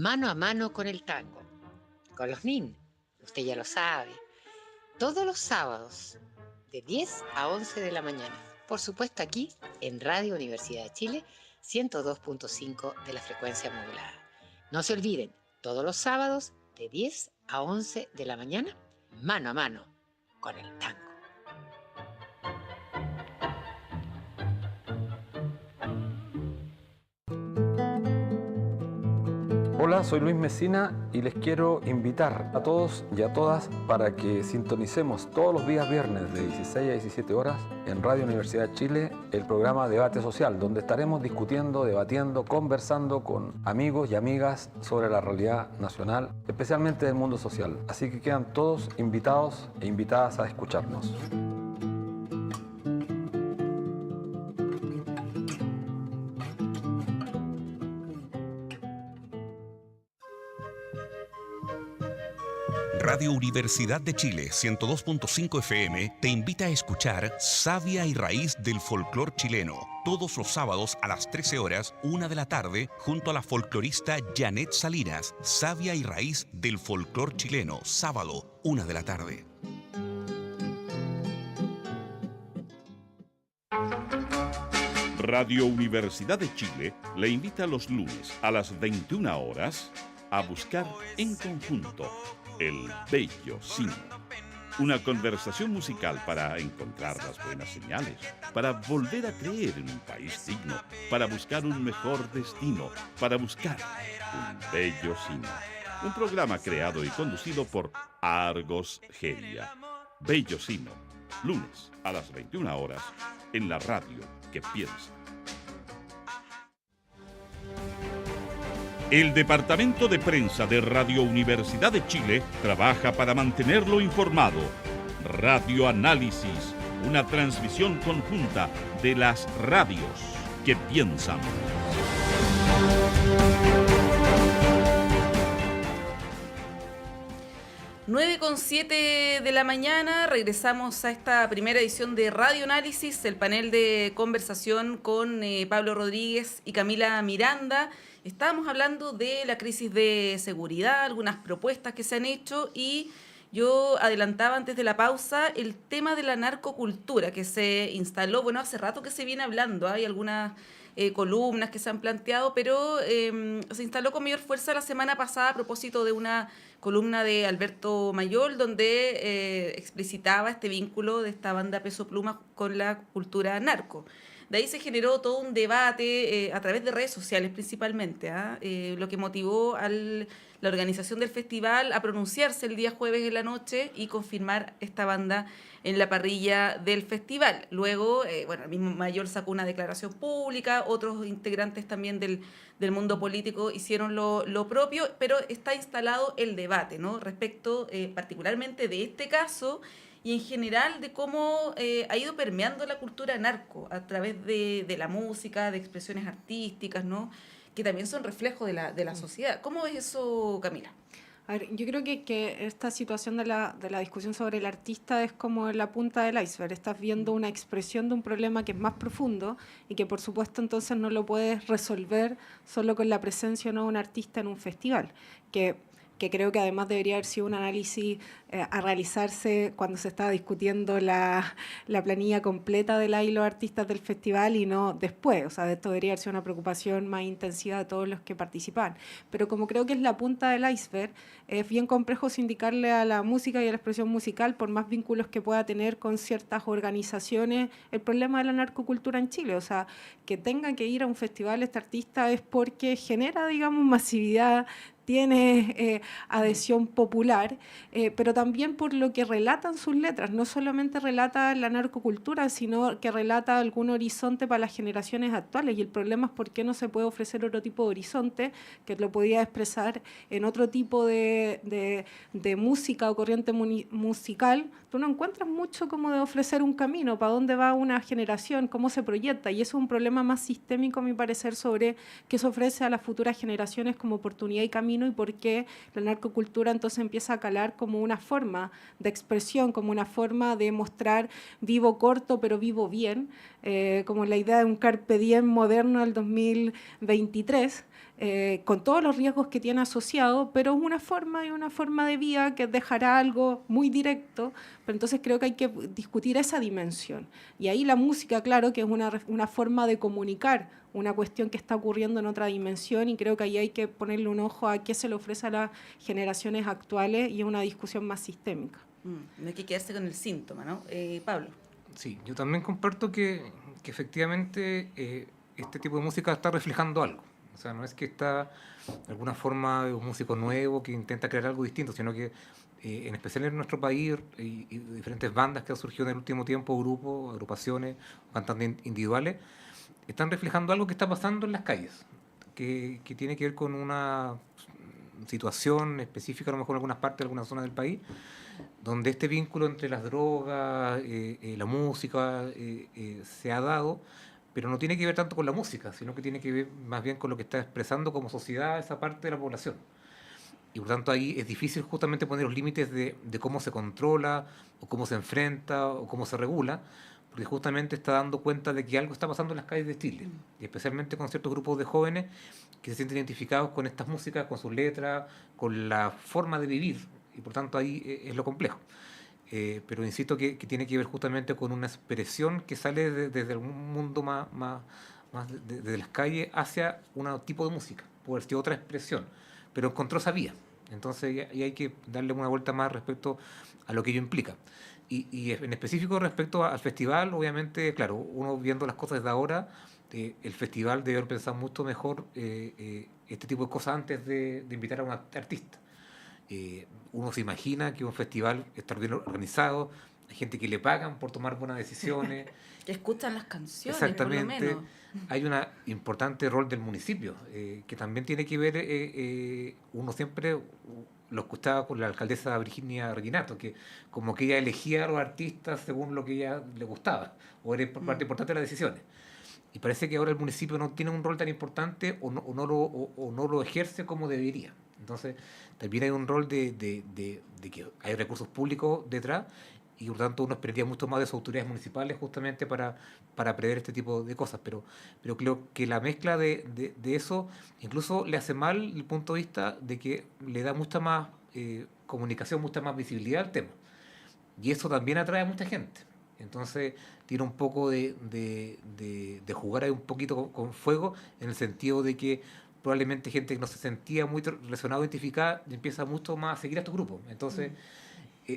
Mano a Mano con el Tango, con los NIN, usted ya lo sabe, todos los sábados de 10 a 11 de la mañana, por supuesto aquí en Radio Universidad de Chile, 102.5 de la frecuencia modulada. No se olviden, todos los sábados de 10 a 11 de la mañana, Mano a Mano con el Tango. Hola, soy Luis Mesina y les quiero invitar a todos y a todas para que sintonicemos todos los días viernes de 16 a 17 horas en Radio Universidad de Chile el programa Debate Social, donde estaremos discutiendo, debatiendo, conversando con amigos y amigas sobre la realidad nacional, especialmente del mundo social. Así que quedan todos invitados e invitadas a escucharnos. Radio Universidad de Chile 102.5 FM te invita a escuchar Savia y Raíz del Folclor Chileno, todos los sábados a las 13 horas, 1 de la tarde, junto a la folclorista Janet Salinas. Savia y Raíz del Folclor Chileno, sábado, 1 de la tarde. Radio Universidad de Chile le invita los lunes a las 21 horas a buscar en conjunto El Bello Sino. Una conversación musical para encontrar las buenas señales, para volver a creer en un país digno, para buscar un mejor destino, para buscar un bello sino. Un programa creado y conducido por Argos Geria. Bello Sino, lunes a las 21 horas en la radio que piensa. El Departamento de Prensa de Radio Universidad de Chile trabaja para mantenerlo informado. Radio Análisis, una transmisión conjunta de las radios que piensan. 9:07 de la mañana, regresamos a esta primera edición de Radio Análisis, el panel de conversación con Pablo Rodríguez y Camila Miranda. Estábamos hablando de la crisis de seguridad, algunas propuestas que se han hecho y yo adelantaba antes de la pausa el tema de la narcocultura que se instaló, bueno, hace rato que se viene hablando, hay algunas columnas que se han planteado, pero se instaló con mayor fuerza la semana pasada a propósito de una columna de Alberto Mayol donde explicitaba este vínculo de esta banda Peso Pluma con la cultura narco. De ahí se generó todo un debate a través de redes sociales principalmente, lo que motivó a la organización del festival a pronunciarse el día jueves en la noche y confirmar esta banda en la parrilla del festival. Luego, el mismo Mayol sacó una declaración pública, otros integrantes también del mundo político hicieron lo propio, pero está instalado el debate, ¿no? Respecto particularmente de este caso y en general de cómo ha ido permeando la cultura narco a través de la música, de expresiones artísticas, ¿no? Que también son reflejos de la sociedad. ¿Cómo ves eso, Camila? A ver, yo creo que esta situación de la discusión sobre el artista es como la punta del iceberg. Estás viendo una expresión de un problema que es más profundo y que por supuesto entonces no lo puedes resolver solo con la presencia o no de un artista en un festival, que creo que además debería haber sido un análisis a realizarse cuando se estaba discutiendo la planilla completa de y los artistas del festival y no después. O sea, esto debería haber sido una preocupación más intensiva de todos los que participan. Pero como creo que es la punta del iceberg, es bien complejo sindicarle a la música y a la expresión musical, por más vínculos que pueda tener con ciertas organizaciones, el problema de la narcocultura en Chile. O sea, que tenga que ir a un festival este artista es porque genera, digamos, masividad, tiene adhesión popular, pero también por lo que relatan sus letras. No solamente relata la narcocultura, sino que relata algún horizonte para las generaciones actuales. Y el problema es por qué no se puede ofrecer otro tipo de horizonte que lo podía expresar en otro tipo de música o corriente musical. Tú no encuentras mucho como de ofrecer un camino, para dónde va una generación, cómo se proyecta. Y eso es un problema más sistémico, a mi parecer, sobre qué se ofrece a las futuras generaciones como oportunidad y camino camino y por qué la narcocultura entonces empieza a calar como una forma de expresión, como una forma de mostrar vivo corto pero vivo bien, como la idea de un carpe diem moderno del 2023, con todos los riesgos que tiene asociado, pero es una forma de vida que dejará algo muy directo, pero entonces creo que hay que discutir esa dimensión. Y ahí la música, claro, que es una forma de comunicar una cuestión que está ocurriendo en otra dimensión, y creo que ahí hay que ponerle un ojo a qué se le ofrece a las generaciones actuales y a una discusión más sistémica. No hay que quedarse con el síntoma, ¿no? Pablo. Sí, yo también comparto que efectivamente este tipo de música está reflejando algo. O sea, no es que está de alguna forma un músico nuevo que intenta crear algo distinto, sino que en especial en nuestro país y diferentes bandas que han surgido en el último tiempo, grupos, agrupaciones, cantantes individuales, están reflejando algo que está pasando en las calles, que tiene que ver con una situación específica, a lo mejor en algunas partes, en algunas zonas del país, donde este vínculo entre las drogas, la música, se ha dado, pero no tiene que ver tanto con la música, sino que tiene que ver más bien con lo que está expresando como sociedad esa parte de la población. Y por tanto ahí es difícil justamente poner los límites de cómo se controla, o cómo se enfrenta, o cómo se regula, porque justamente está dando cuenta de que algo está pasando en las calles de Chile, y especialmente con ciertos grupos de jóvenes que se sienten identificados con estas músicas, con sus letras, con la forma de vivir, y por tanto ahí es lo complejo. Pero insisto que tiene que ver justamente con una expresión que sale desde un mundo más de las calles hacia un tipo de música, puede ser otra expresión, pero encontró esa vía. Entonces y hay que darle una vuelta más respecto a lo que ello implica. Y en específico respecto al festival, obviamente, claro, uno viendo las cosas desde ahora, el festival debe haber pensado mucho mejor este tipo de cosas antes de invitar a un artista. Uno se imagina que un festival está bien organizado, hay gente que le pagan por tomar buenas decisiones. Que escuchan las canciones, Exactamente. por lo menos. Hay un importante rol del municipio, que también tiene que ver, uno siempre lo escuchaba con la alcaldesa Virginia Reginato, que como que ella elegía a los artistas según lo que ella le gustaba, o era parte importante de las decisiones. Y parece que ahora el municipio no tiene un rol tan importante o no lo ejerce como debería. Entonces, también hay un rol de que hay recursos públicos detrás, y por lo tanto uno esperaría mucho más de sus autoridades municipales justamente para prever este tipo de cosas. Pero creo que la mezcla de eso incluso le hace mal desde el punto de vista de que le da mucha más comunicación, mucha más visibilidad al tema. Y eso también atrae a mucha gente. Entonces tiene un poco de jugar ahí un poquito con fuego, en el sentido de que probablemente gente que no se sentía muy relacionada o identificada empieza mucho más a seguir a estos grupos. Entonces,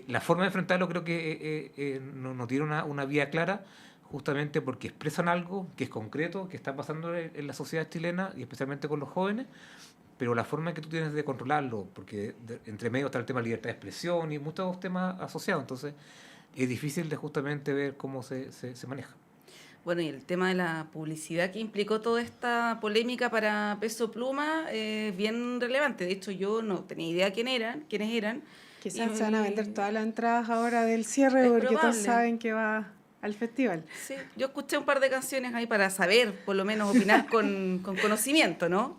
la forma de enfrentarlo creo que no tiene una vía clara, justamente porque expresan algo que es concreto, que está pasando en la sociedad chilena y especialmente con los jóvenes, pero la forma que tú tienes de controlarlo, porque entre medio está el tema de libertad de expresión y muchos temas asociados, entonces es difícil de justamente ver cómo se maneja. Bueno, y el tema de la publicidad que implicó toda esta polémica para Peso Pluma es bien relevante. De hecho, yo no tenía idea quiénes eran. Quizás se van a vender todas las entradas ahora del cierre, porque probable. Todos saben que va al festival. Sí, yo escuché un par de canciones ahí para saber, por lo menos opinar con conocimiento, ¿no?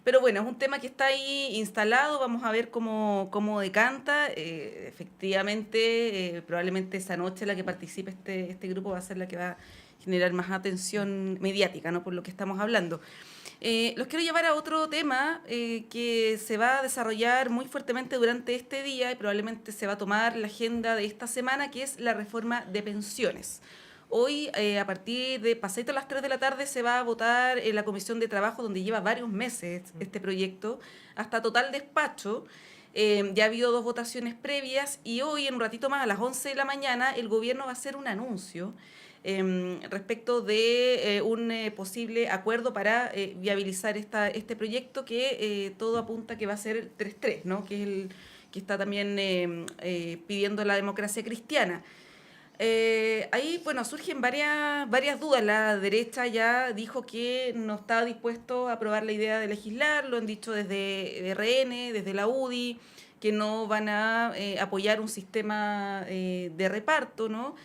Pero bueno, es un tema que está ahí instalado, vamos a ver cómo decanta. Efectivamente, probablemente esa noche la que participe este grupo va a ser la que va a generar más atención mediática, ¿no? Por lo que estamos hablando. Los quiero llevar a otro tema que se va a desarrollar muy fuertemente durante este día y probablemente se va a tomar la agenda de esta semana, que es la reforma de pensiones. Hoy, a partir de pasadito a las 3 de la tarde, se va a votar en la Comisión de Trabajo, donde lleva varios meses este proyecto, hasta total despacho. Ya ha habido 2 votaciones previas y hoy, en un ratito más, a las 11 de la mañana, el gobierno va a hacer un anuncio respecto de un posible acuerdo para viabilizar este proyecto que todo apunta que va a ser el 3-3, ¿no? Que es el que está también pidiendo la democracia cristiana. Ahí, bueno, surgen varias dudas. La derecha ya dijo que no estaba dispuesto a aprobar la idea de legislar, lo han dicho desde RN, desde la UDI, que no van a apoyar un sistema de reparto, ¿no?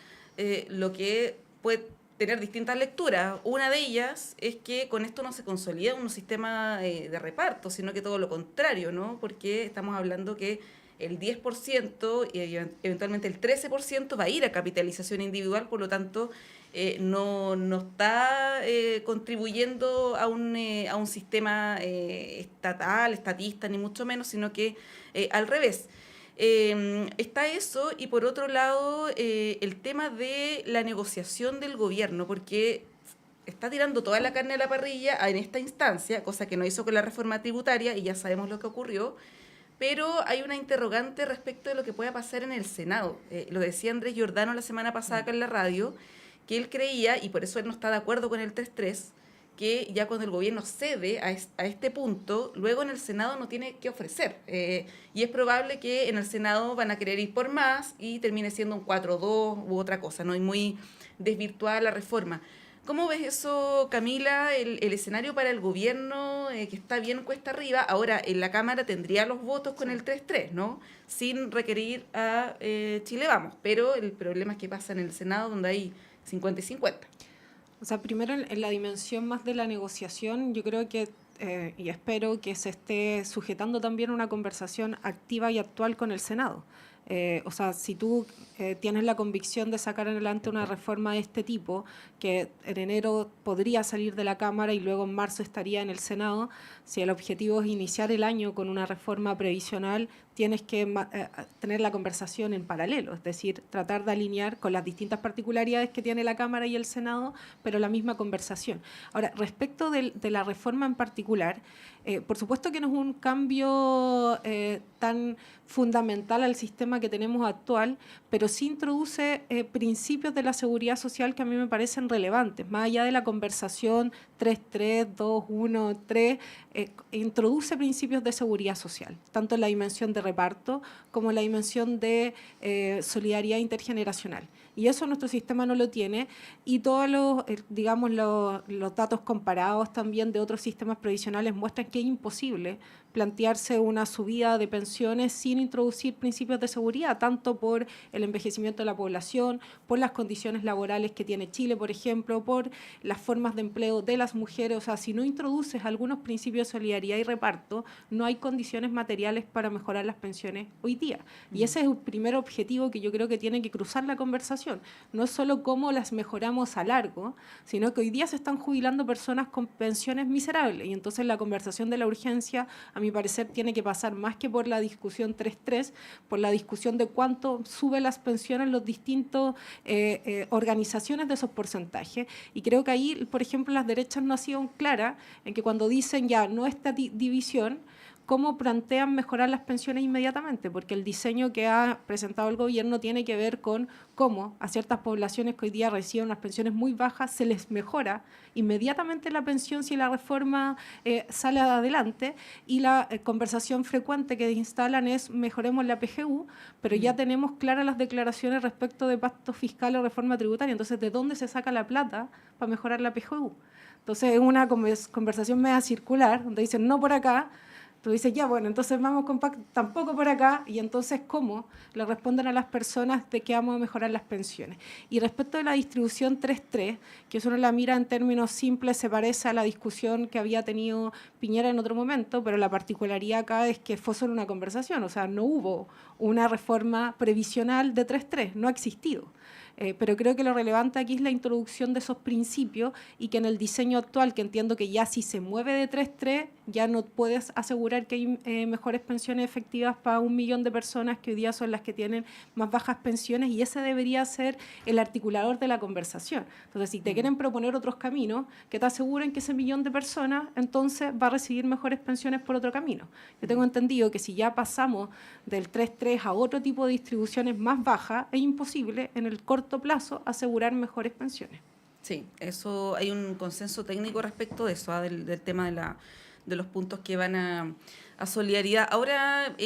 Lo que puede tener distintas lecturas. Una de ellas es que con esto no se consolida un sistema de reparto, sino que todo lo contrario, ¿no? Porque estamos hablando que el 10% y eventualmente el 13% va a ir a capitalización individual, por lo tanto no está contribuyendo a un sistema estatal, estatista, ni mucho menos, sino que al revés. Está eso, y por otro lado el tema de la negociación del gobierno, porque está tirando toda la carne a la parrilla en esta instancia, cosa que no hizo con la reforma tributaria, y ya sabemos lo que ocurrió, pero hay una interrogante respecto de lo que pueda pasar en el Senado. Lo decía Andrés Giordano la semana pasada acá en la radio, que él creía, y por eso él no está de acuerdo con el 3.3, que ya cuando el gobierno cede a este punto, luego en el Senado no tiene que ofrecer. Y es probable que en el Senado van a querer ir por más y termine siendo un 4-2 u otra cosa, ¿no? Y muy desvirtuada la reforma. ¿Cómo ves eso, Camila, el escenario para el gobierno que está bien cuesta arriba? Ahora, en la Cámara tendría los votos con el 3-3, ¿no? Sin requerir a Chile Vamos. Pero el problema es que pasa en el Senado, donde hay 50 y 50. O sea, primero en la dimensión más de la negociación, yo creo que y espero que se esté sujetando también una conversación activa y actual con el Senado. O sea, si tú tienes la convicción de sacar adelante una reforma de este tipo, que en enero podría salir de la Cámara y luego en marzo estaría en el Senado, si el objetivo es iniciar el año con una reforma previsional, tienes que tener la conversación en paralelo, es decir, tratar de alinear con las distintas particularidades que tiene la Cámara y el Senado, pero la misma conversación. Ahora, respecto de la reforma en particular, por supuesto que no es un cambio tan fundamental al sistema que tenemos actual, pero sí introduce principios de la seguridad social que a mí me parecen relevantes, más allá de la conversación 3.3, 2.1, 3, introduce principios de seguridad social, tanto en la dimensión de reparto como en la dimensión de solidaridad intergeneracional. Y eso nuestro sistema no lo tiene, y todos los, digamos, los datos comparados también de otros sistemas previsionales muestran que es imposible plantearse una subida de pensiones sin introducir principios de seguridad, tanto por el envejecimiento de la población, por las condiciones laborales que tiene Chile, por ejemplo, por las formas de empleo de las mujeres. O sea, si no introduces algunos principios de solidaridad y reparto, no hay condiciones materiales para mejorar las pensiones hoy día. Y ese es el primer objetivo que yo creo que tiene que cruzar la conversación. No es solo cómo las mejoramos a largo, sino que hoy día se están jubilando personas con pensiones miserables, y entonces la conversación de la urgencia, a mi parecer, tiene que pasar más que por la discusión 3.3, por la discusión de cuánto suben las pensiones los distintos organizaciones de esos porcentajes. Y creo que ahí, por ejemplo, las derechas no han sido claras en que cuando dicen ya no esta división, cómo plantean mejorar las pensiones inmediatamente, porque el diseño que ha presentado el gobierno tiene que ver con cómo a ciertas poblaciones que hoy día reciben unas pensiones muy bajas se les mejora inmediatamente la pensión si la reforma sale adelante, y la conversación frecuente que instalan es mejoremos la PGU, pero ya tenemos claras las declaraciones respecto de pacto fiscal o reforma tributaria. Entonces, ¿de dónde se saca la plata para mejorar la PGU? Entonces, es una conversación media circular, donde dicen no por acá. Tú dices, ya, bueno, entonces vamos con tampoco por acá, y entonces, ¿cómo le responden a las personas de que vamos a mejorar las pensiones? Y respecto de la distribución 3.3, que eso uno la mira en términos simples, se parece a la discusión que había tenido Piñera en otro momento, pero la particularidad acá es que fue solo una conversación, o sea, no hubo una reforma previsional de 3.3, no ha existido. Pero creo que lo relevante aquí es la introducción de esos principios, y que en el diseño actual, que entiendo que ya si se mueve de 3.3, ya no puedes asegurar que hay mejores pensiones efectivas para 1 millón de personas que hoy día son las que tienen más bajas pensiones, y ese debería ser el articulador de la conversación. Entonces, si te quieren proponer otros caminos que te aseguren que ese 1 millón de personas entonces va a recibir mejores pensiones por otro camino. Yo tengo entendido que si ya pasamos del 3.3 a otro tipo de distribuciones más bajas, es imposible en el corto plazo asegurar mejores pensiones. Sí, eso hay un consenso técnico respecto de eso, del tema de los puntos que van a solidaridad. Ahora,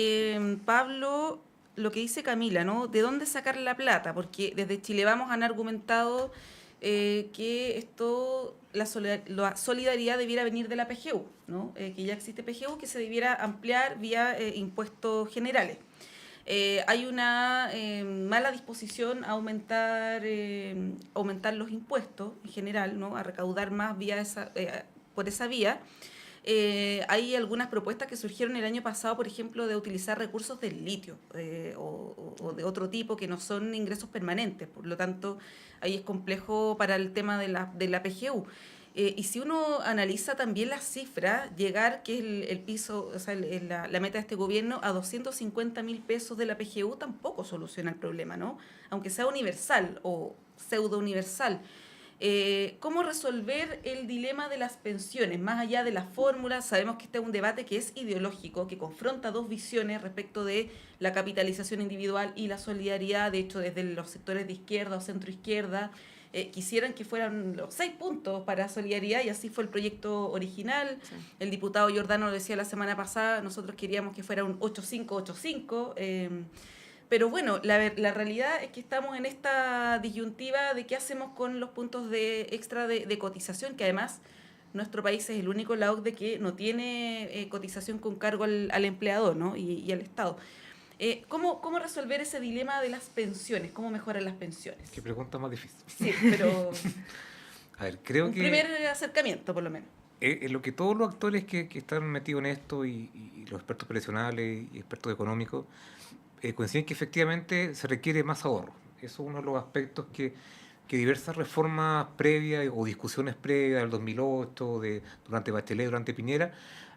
Pablo, lo que dice Camila, ¿no? ¿De dónde sacar la plata? Porque desde Chile Vamos han argumentado que la solidaridad debiera venir de la PGU, ¿no? Que ya existe PGU, que se debiera ampliar vía impuestos generales. Hay una mala disposición a aumentar los impuestos en general, ¿no? A recaudar más por esa vía. Hay algunas propuestas que surgieron el año pasado, por ejemplo, de utilizar recursos del litio o de otro tipo que no son ingresos permanentes. Por lo tanto, ahí es complejo para el tema de la PGU. Y si uno analiza también las cifras, llegar, que es el piso, o sea, la meta de este gobierno, a 250.000 pesos de la PGU tampoco soluciona el problema, ¿no? Aunque sea universal o pseudo universal. ¿Cómo resolver el dilema de las pensiones? Más allá de las fórmulas, sabemos que este es un debate que es ideológico, que confronta dos visiones respecto de la capitalización individual y la solidaridad. De hecho, desde los sectores de izquierda o centroizquierda, quisieran que fueran los 6 puntos para solidaridad, y así fue el proyecto original. Sí. El diputado Giordano lo decía la semana pasada, nosotros queríamos que fuera un 8-5-8-5, pero bueno, la realidad es que estamos en esta disyuntiva de qué hacemos con los puntos extra de cotización, que además nuestro país es el único en la OCDE que no tiene cotización con cargo al empleador, ¿no? y al Estado. ¿Cómo resolver ese dilema de las pensiones? ¿Cómo mejorar las pensiones? Qué pregunta más difícil. Sí, pero a ver, creo un primer acercamiento, por lo menos. Lo que todos los actores que están metidos en esto, y los expertos previsionales y expertos económicos, coinciden que efectivamente se requiere más ahorro. Eso es uno de los aspectos que diversas reformas previas o discusiones previas del 2008, durante Bachelet, durante Piñera,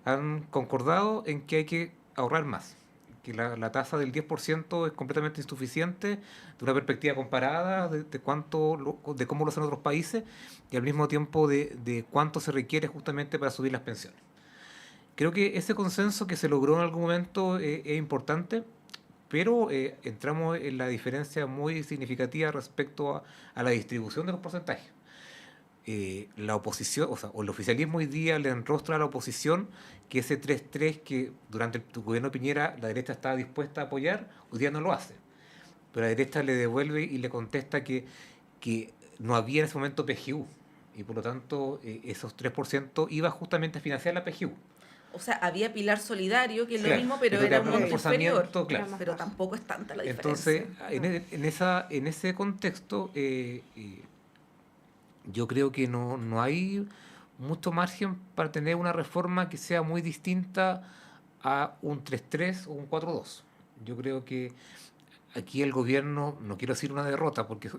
han concordado en que hay que ahorrar más, que la tasa del 10% es completamente insuficiente de una perspectiva comparada de cómo lo hacen otros países, y al mismo tiempo de cuánto se requiere justamente para subir las pensiones. Creo que ese consenso que se logró en algún momento es importante, pero entramos en la diferencia muy significativa respecto a la distribución de los porcentajes. La oposición, o el oficialismo hoy día le enrostra a la oposición que ese 3-3 que durante el gobierno de Piñera la derecha estaba dispuesta a apoyar, hoy día no lo hace. Pero la derecha le devuelve y le contesta que no había en ese momento PGU, y por lo tanto esos 3% iba justamente a financiar la PGU. O sea, había pilar solidario, que es lo mismo, pero era un monto inferior. Claro. Pero tampoco es tanta la diferencia. Entonces, en ese contexto, yo creo que no hay mucho margen para tener una reforma que sea muy distinta a un 3-3 o un 4-2. Yo creo que aquí el gobierno, no quiero decir una derrota porque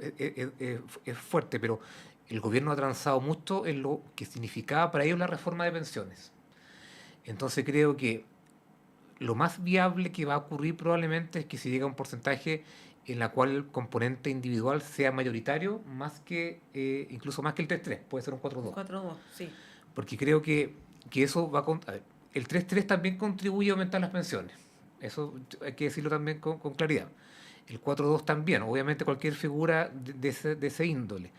es fuerte, pero el gobierno ha transado mucho en lo que significaba para ellos la reforma de pensiones. Entonces creo que lo más viable que va a ocurrir probablemente es que se llegue a un porcentaje en la cual el componente individual sea mayoritario, incluso más que el 3-3, puede ser un 4-2. 4-2, sí. Porque creo que eso va a... El 3-3 también contribuye a aumentar las pensiones, eso hay que decirlo también con claridad. El 4-2 también, obviamente cualquier figura de ese índole,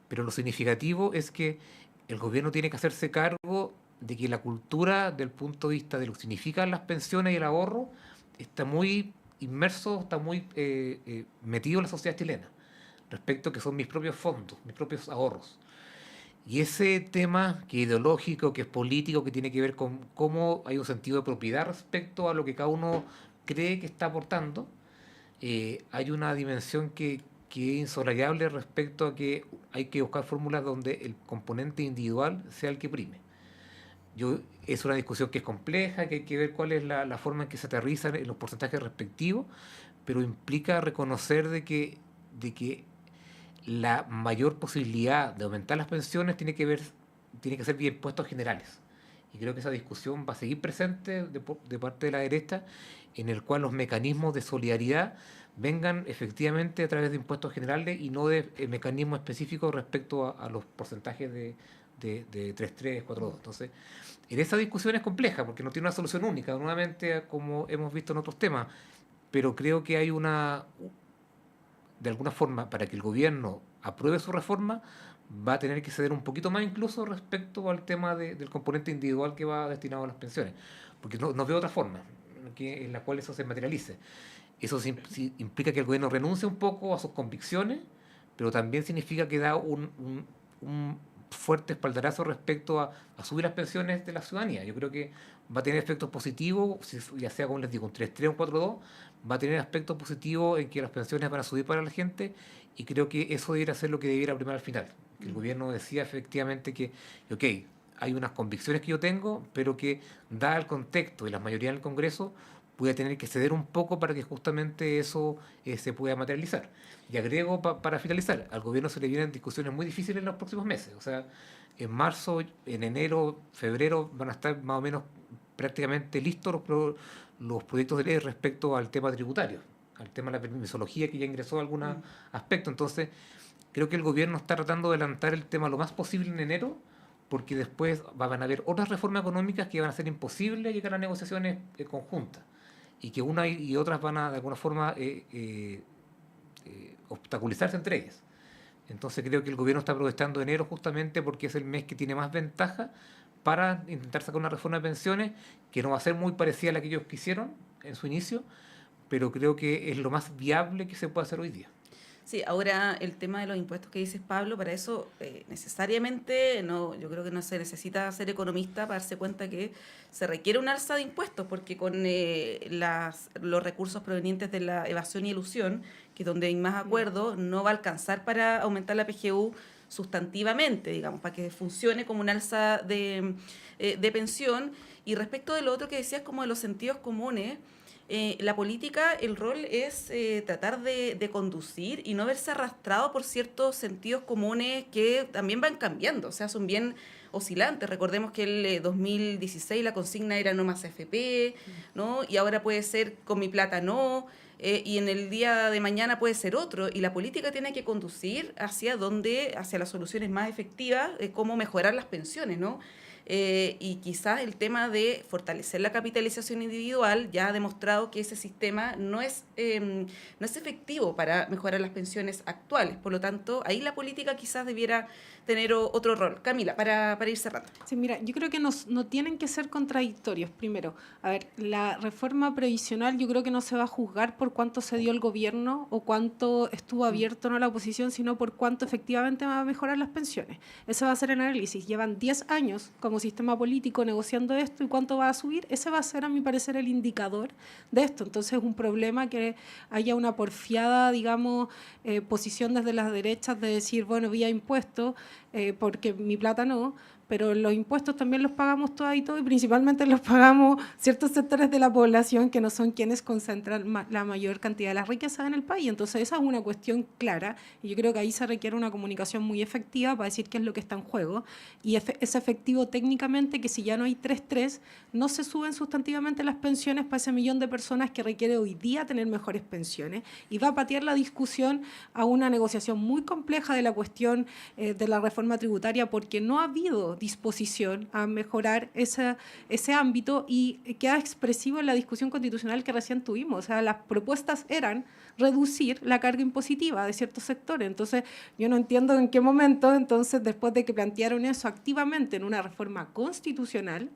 pero lo significativo es que el gobierno tiene que hacerse cargo de que la cultura, del punto de vista de lo que significan las pensiones y el ahorro, está muy inmerso, está muy metido en la sociedad chilena, respecto a que son mis propios fondos, mis propios ahorros. Y ese tema que es ideológico, que es político, que tiene que ver con cómo hay un sentido de propiedad respecto a lo que cada uno cree que está aportando, hay una dimensión que es insoslayable respecto a que hay que buscar fórmulas donde el componente individual sea el que prime. Es una discusión que es compleja, que hay que ver cuál es la forma en que se aterrizan en los porcentajes respectivos, pero implica reconocer de que la mayor posibilidad de aumentar las pensiones tiene que ser vía impuestos generales. Y creo que esa discusión va a seguir presente de parte de la derecha, en el cual los mecanismos de solidaridad vengan efectivamente a través de impuestos generales y no de mecanismos específicos respecto a los porcentajes de 3-3, 4-2. Entonces, en esa discusión es compleja porque no tiene una solución única, nuevamente, como hemos visto en otros temas, pero creo que hay de alguna forma, para que el gobierno apruebe su reforma, va a tener que ceder un poquito más incluso respecto al tema del componente individual que va destinado a las pensiones, porque no veo otra forma en la cual eso se materialice. Eso implica que el gobierno renuncie un poco a sus convicciones, pero también significa que da un fuerte espaldarazo respecto a subir las pensiones de la ciudadanía. Yo creo que va a tener efectos positivos, ya sea, como les digo, un 3-3 o un 4-2, va a tener aspectos positivos en que las pensiones van a subir para la gente, y creo que eso debería ser lo que debiera primar al final. Que el gobierno decía efectivamente que, ok, hay unas convicciones que yo tengo, pero que, dada el contexto y la mayoría del Congreso, voy a tener que ceder un poco para que justamente eso se pueda materializar. Y agrego para finalizar, al gobierno se le vienen discusiones muy difíciles en los próximos meses. O sea, en marzo, en enero, febrero van a estar más o menos prácticamente listos los proyectos de ley respecto al tema tributario, al tema de la permisología, que ya ingresó algunos aspectos. Entonces, creo que el gobierno está tratando de adelantar el tema lo más posible en enero, porque después van a haber otras reformas económicas que van a ser imposibles llegar a negociaciones conjuntas, y que una y otras van a, de alguna forma, obstaculizarse entre ellas. Entonces creo que el gobierno está aprovechando enero justamente porque es el mes que tiene más ventaja para intentar sacar una reforma de pensiones que no va a ser muy parecida a la que ellos quisieron en su inicio, pero creo que es lo más viable que se puede hacer hoy día. Sí, ahora el tema de los impuestos que dices, Pablo, para eso necesariamente yo creo que no se necesita ser economista para darse cuenta que se requiere un alza de impuestos, porque con los recursos provenientes de la evasión y elusión, que es donde hay más acuerdo, no va a alcanzar para aumentar la PGU sustantivamente, digamos, para que funcione como un alza de pensión. Y respecto de lo otro que decías, como de los sentidos comunes, la política, el rol es tratar de conducir y no verse arrastrado por ciertos sentidos comunes que también van cambiando, o sea, son bien oscilantes. Recordemos que el 2016 la consigna era no más AFP, ¿no? Y ahora puede ser con mi plata no, y en el día de mañana puede ser otro, y la política tiene que conducir hacia las soluciones más efectivas, cómo mejorar las pensiones, ¿no? Y quizás el tema de fortalecer la capitalización individual ya ha demostrado que ese sistema no es efectivo para mejorar las pensiones actuales. Por lo tanto, ahí la política quizás debiera tener otro rol. Camila, para ir cerrando. Sí, mira, yo creo que no tienen que ser contradictorios. Primero, a ver, la reforma previsional yo creo que no se va a juzgar por cuánto se dio el gobierno o cuánto estuvo abierto o no la oposición, sino por cuánto efectivamente va a mejorar las pensiones. Ese va a ser el análisis. Llevan 10 años como sistema político negociando esto, y cuánto va a subir. Ese va a ser, a mi parecer, el indicador de esto. Entonces es un problema que haya una porfiada, digamos, posición desde las derechas de decir, bueno, vía impuestos, porque mi plata no, pero los impuestos también los pagamos todas y todo, y principalmente los pagamos ciertos sectores de la población que no son quienes concentran la mayor cantidad de las riquezas en el país. Entonces esa es una cuestión clara, y yo creo que ahí se requiere una comunicación muy efectiva para decir qué es lo que está en juego, y es efectivo técnicamente que si ya no hay 3-3, no se suben sustantivamente las pensiones para ese millón de personas que requiere hoy día tener mejores pensiones, y va a patear la discusión a una negociación muy compleja de la cuestión de la reforma tributaria, porque no ha habido disposición a mejorar ese ámbito, y queda expresivo en la discusión constitucional que recién tuvimos. O sea, las propuestas eran reducir la carga impositiva de ciertos sectores. Entonces, yo no entiendo en qué momento, entonces, después de que plantearon eso activamente en una reforma constitucional,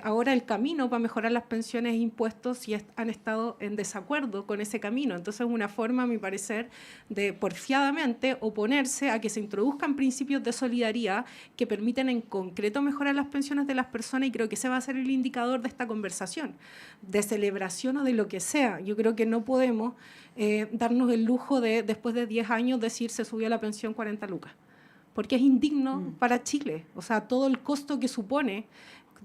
ahora el camino para mejorar las pensiones e impuestos si han estado en desacuerdo con ese camino. Entonces es una forma, a mi parecer, de porfiadamente oponerse a que se introduzcan principios de solidaridad que permiten en concreto mejorar las pensiones de las personas, y creo que ese va a ser el indicador de esta conversación, de celebración o de lo que sea. Yo creo que no podemos darnos el lujo de, después de 10 años, decir se subió la pensión 40 lucas, porque es indigno para Chile. O sea, todo el costo que supone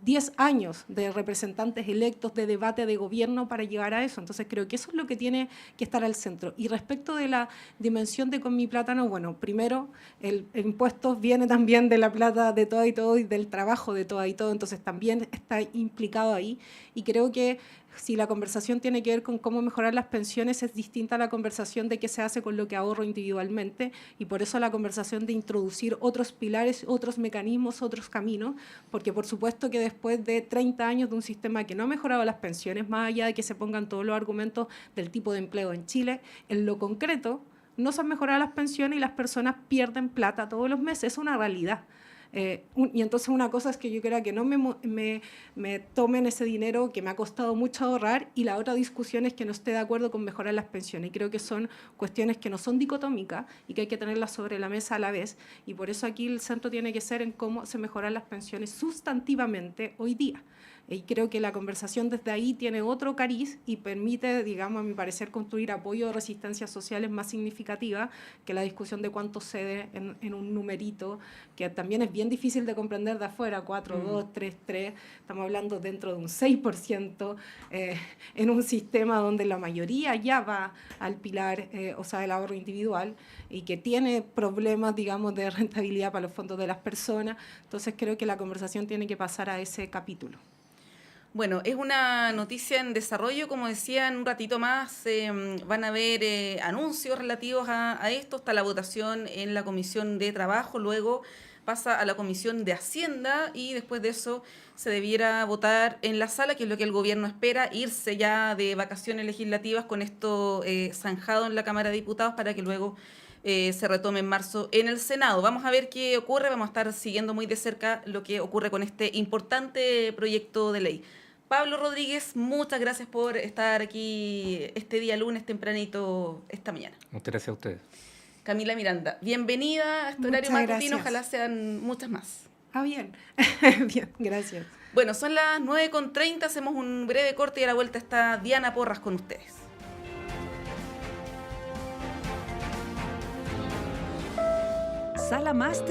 10 años de representantes electos, de debate de gobierno para llegar a eso. Entonces creo que eso es lo que tiene que estar al centro. Y respecto de la dimensión de con mi plata no, bueno, primero el impuesto viene también de la plata de toda y todo y del trabajo de toda y todo, entonces también está implicado ahí, y creo que si la conversación tiene que ver con cómo mejorar las pensiones, es distinta a la conversación de qué se hace con lo que ahorro individualmente, y por eso la conversación de introducir otros pilares, otros mecanismos, otros caminos, porque por supuesto que después de 30 años de un sistema que no ha mejorado las pensiones, más allá de que se pongan todos los argumentos del tipo de empleo en Chile, en lo concreto no se han mejorado las pensiones y las personas pierden plata todos los meses. Es una realidad. Y entonces una cosa es que yo quiera que no me tomen ese dinero que me ha costado mucho ahorrar, y la otra discusión es que no esté de acuerdo con mejorar las pensiones. Y creo que son cuestiones que no son dicotómicas y que hay que tenerlas sobre la mesa a la vez, y por eso aquí el centro tiene que ser en cómo se mejoran las pensiones sustantivamente hoy día. Y creo que la conversación desde ahí tiene otro cariz y permite, digamos, a mi parecer, construir apoyo de resistencias sociales más significativas que la discusión de cuánto cede en un numerito, que también es bien difícil de comprender de afuera, 4, 2, 3, 3, estamos hablando dentro de un 6%, en un sistema donde la mayoría ya va al pilar, o sea, del ahorro individual, y que tiene problemas, digamos, de rentabilidad para los fondos de las personas. Entonces creo que la conversación tiene que pasar a ese capítulo. Bueno, es una noticia en desarrollo, como decía, en un ratito más van a haber anuncios relativos a esto, está la votación en la Comisión de Trabajo, luego pasa a la Comisión de Hacienda y después de eso se debiera votar en la sala, que es lo que el gobierno espera, irse ya de vacaciones legislativas con esto zanjado en la Cámara de Diputados para que luego se retome en marzo en el Senado. Vamos a ver qué ocurre, vamos a estar siguiendo muy de cerca lo que ocurre con este importante proyecto de ley. Pablo Rodríguez, muchas gracias por estar aquí este día lunes tempranito esta mañana. Muchas gracias a ustedes. Camila Miranda, bienvenida a este horario matutino, ojalá sean muchas más. Bien. Bien, gracias. Bueno, son las 9:30, hacemos un breve corte y a la vuelta está Diana Porras con ustedes. Sala Máster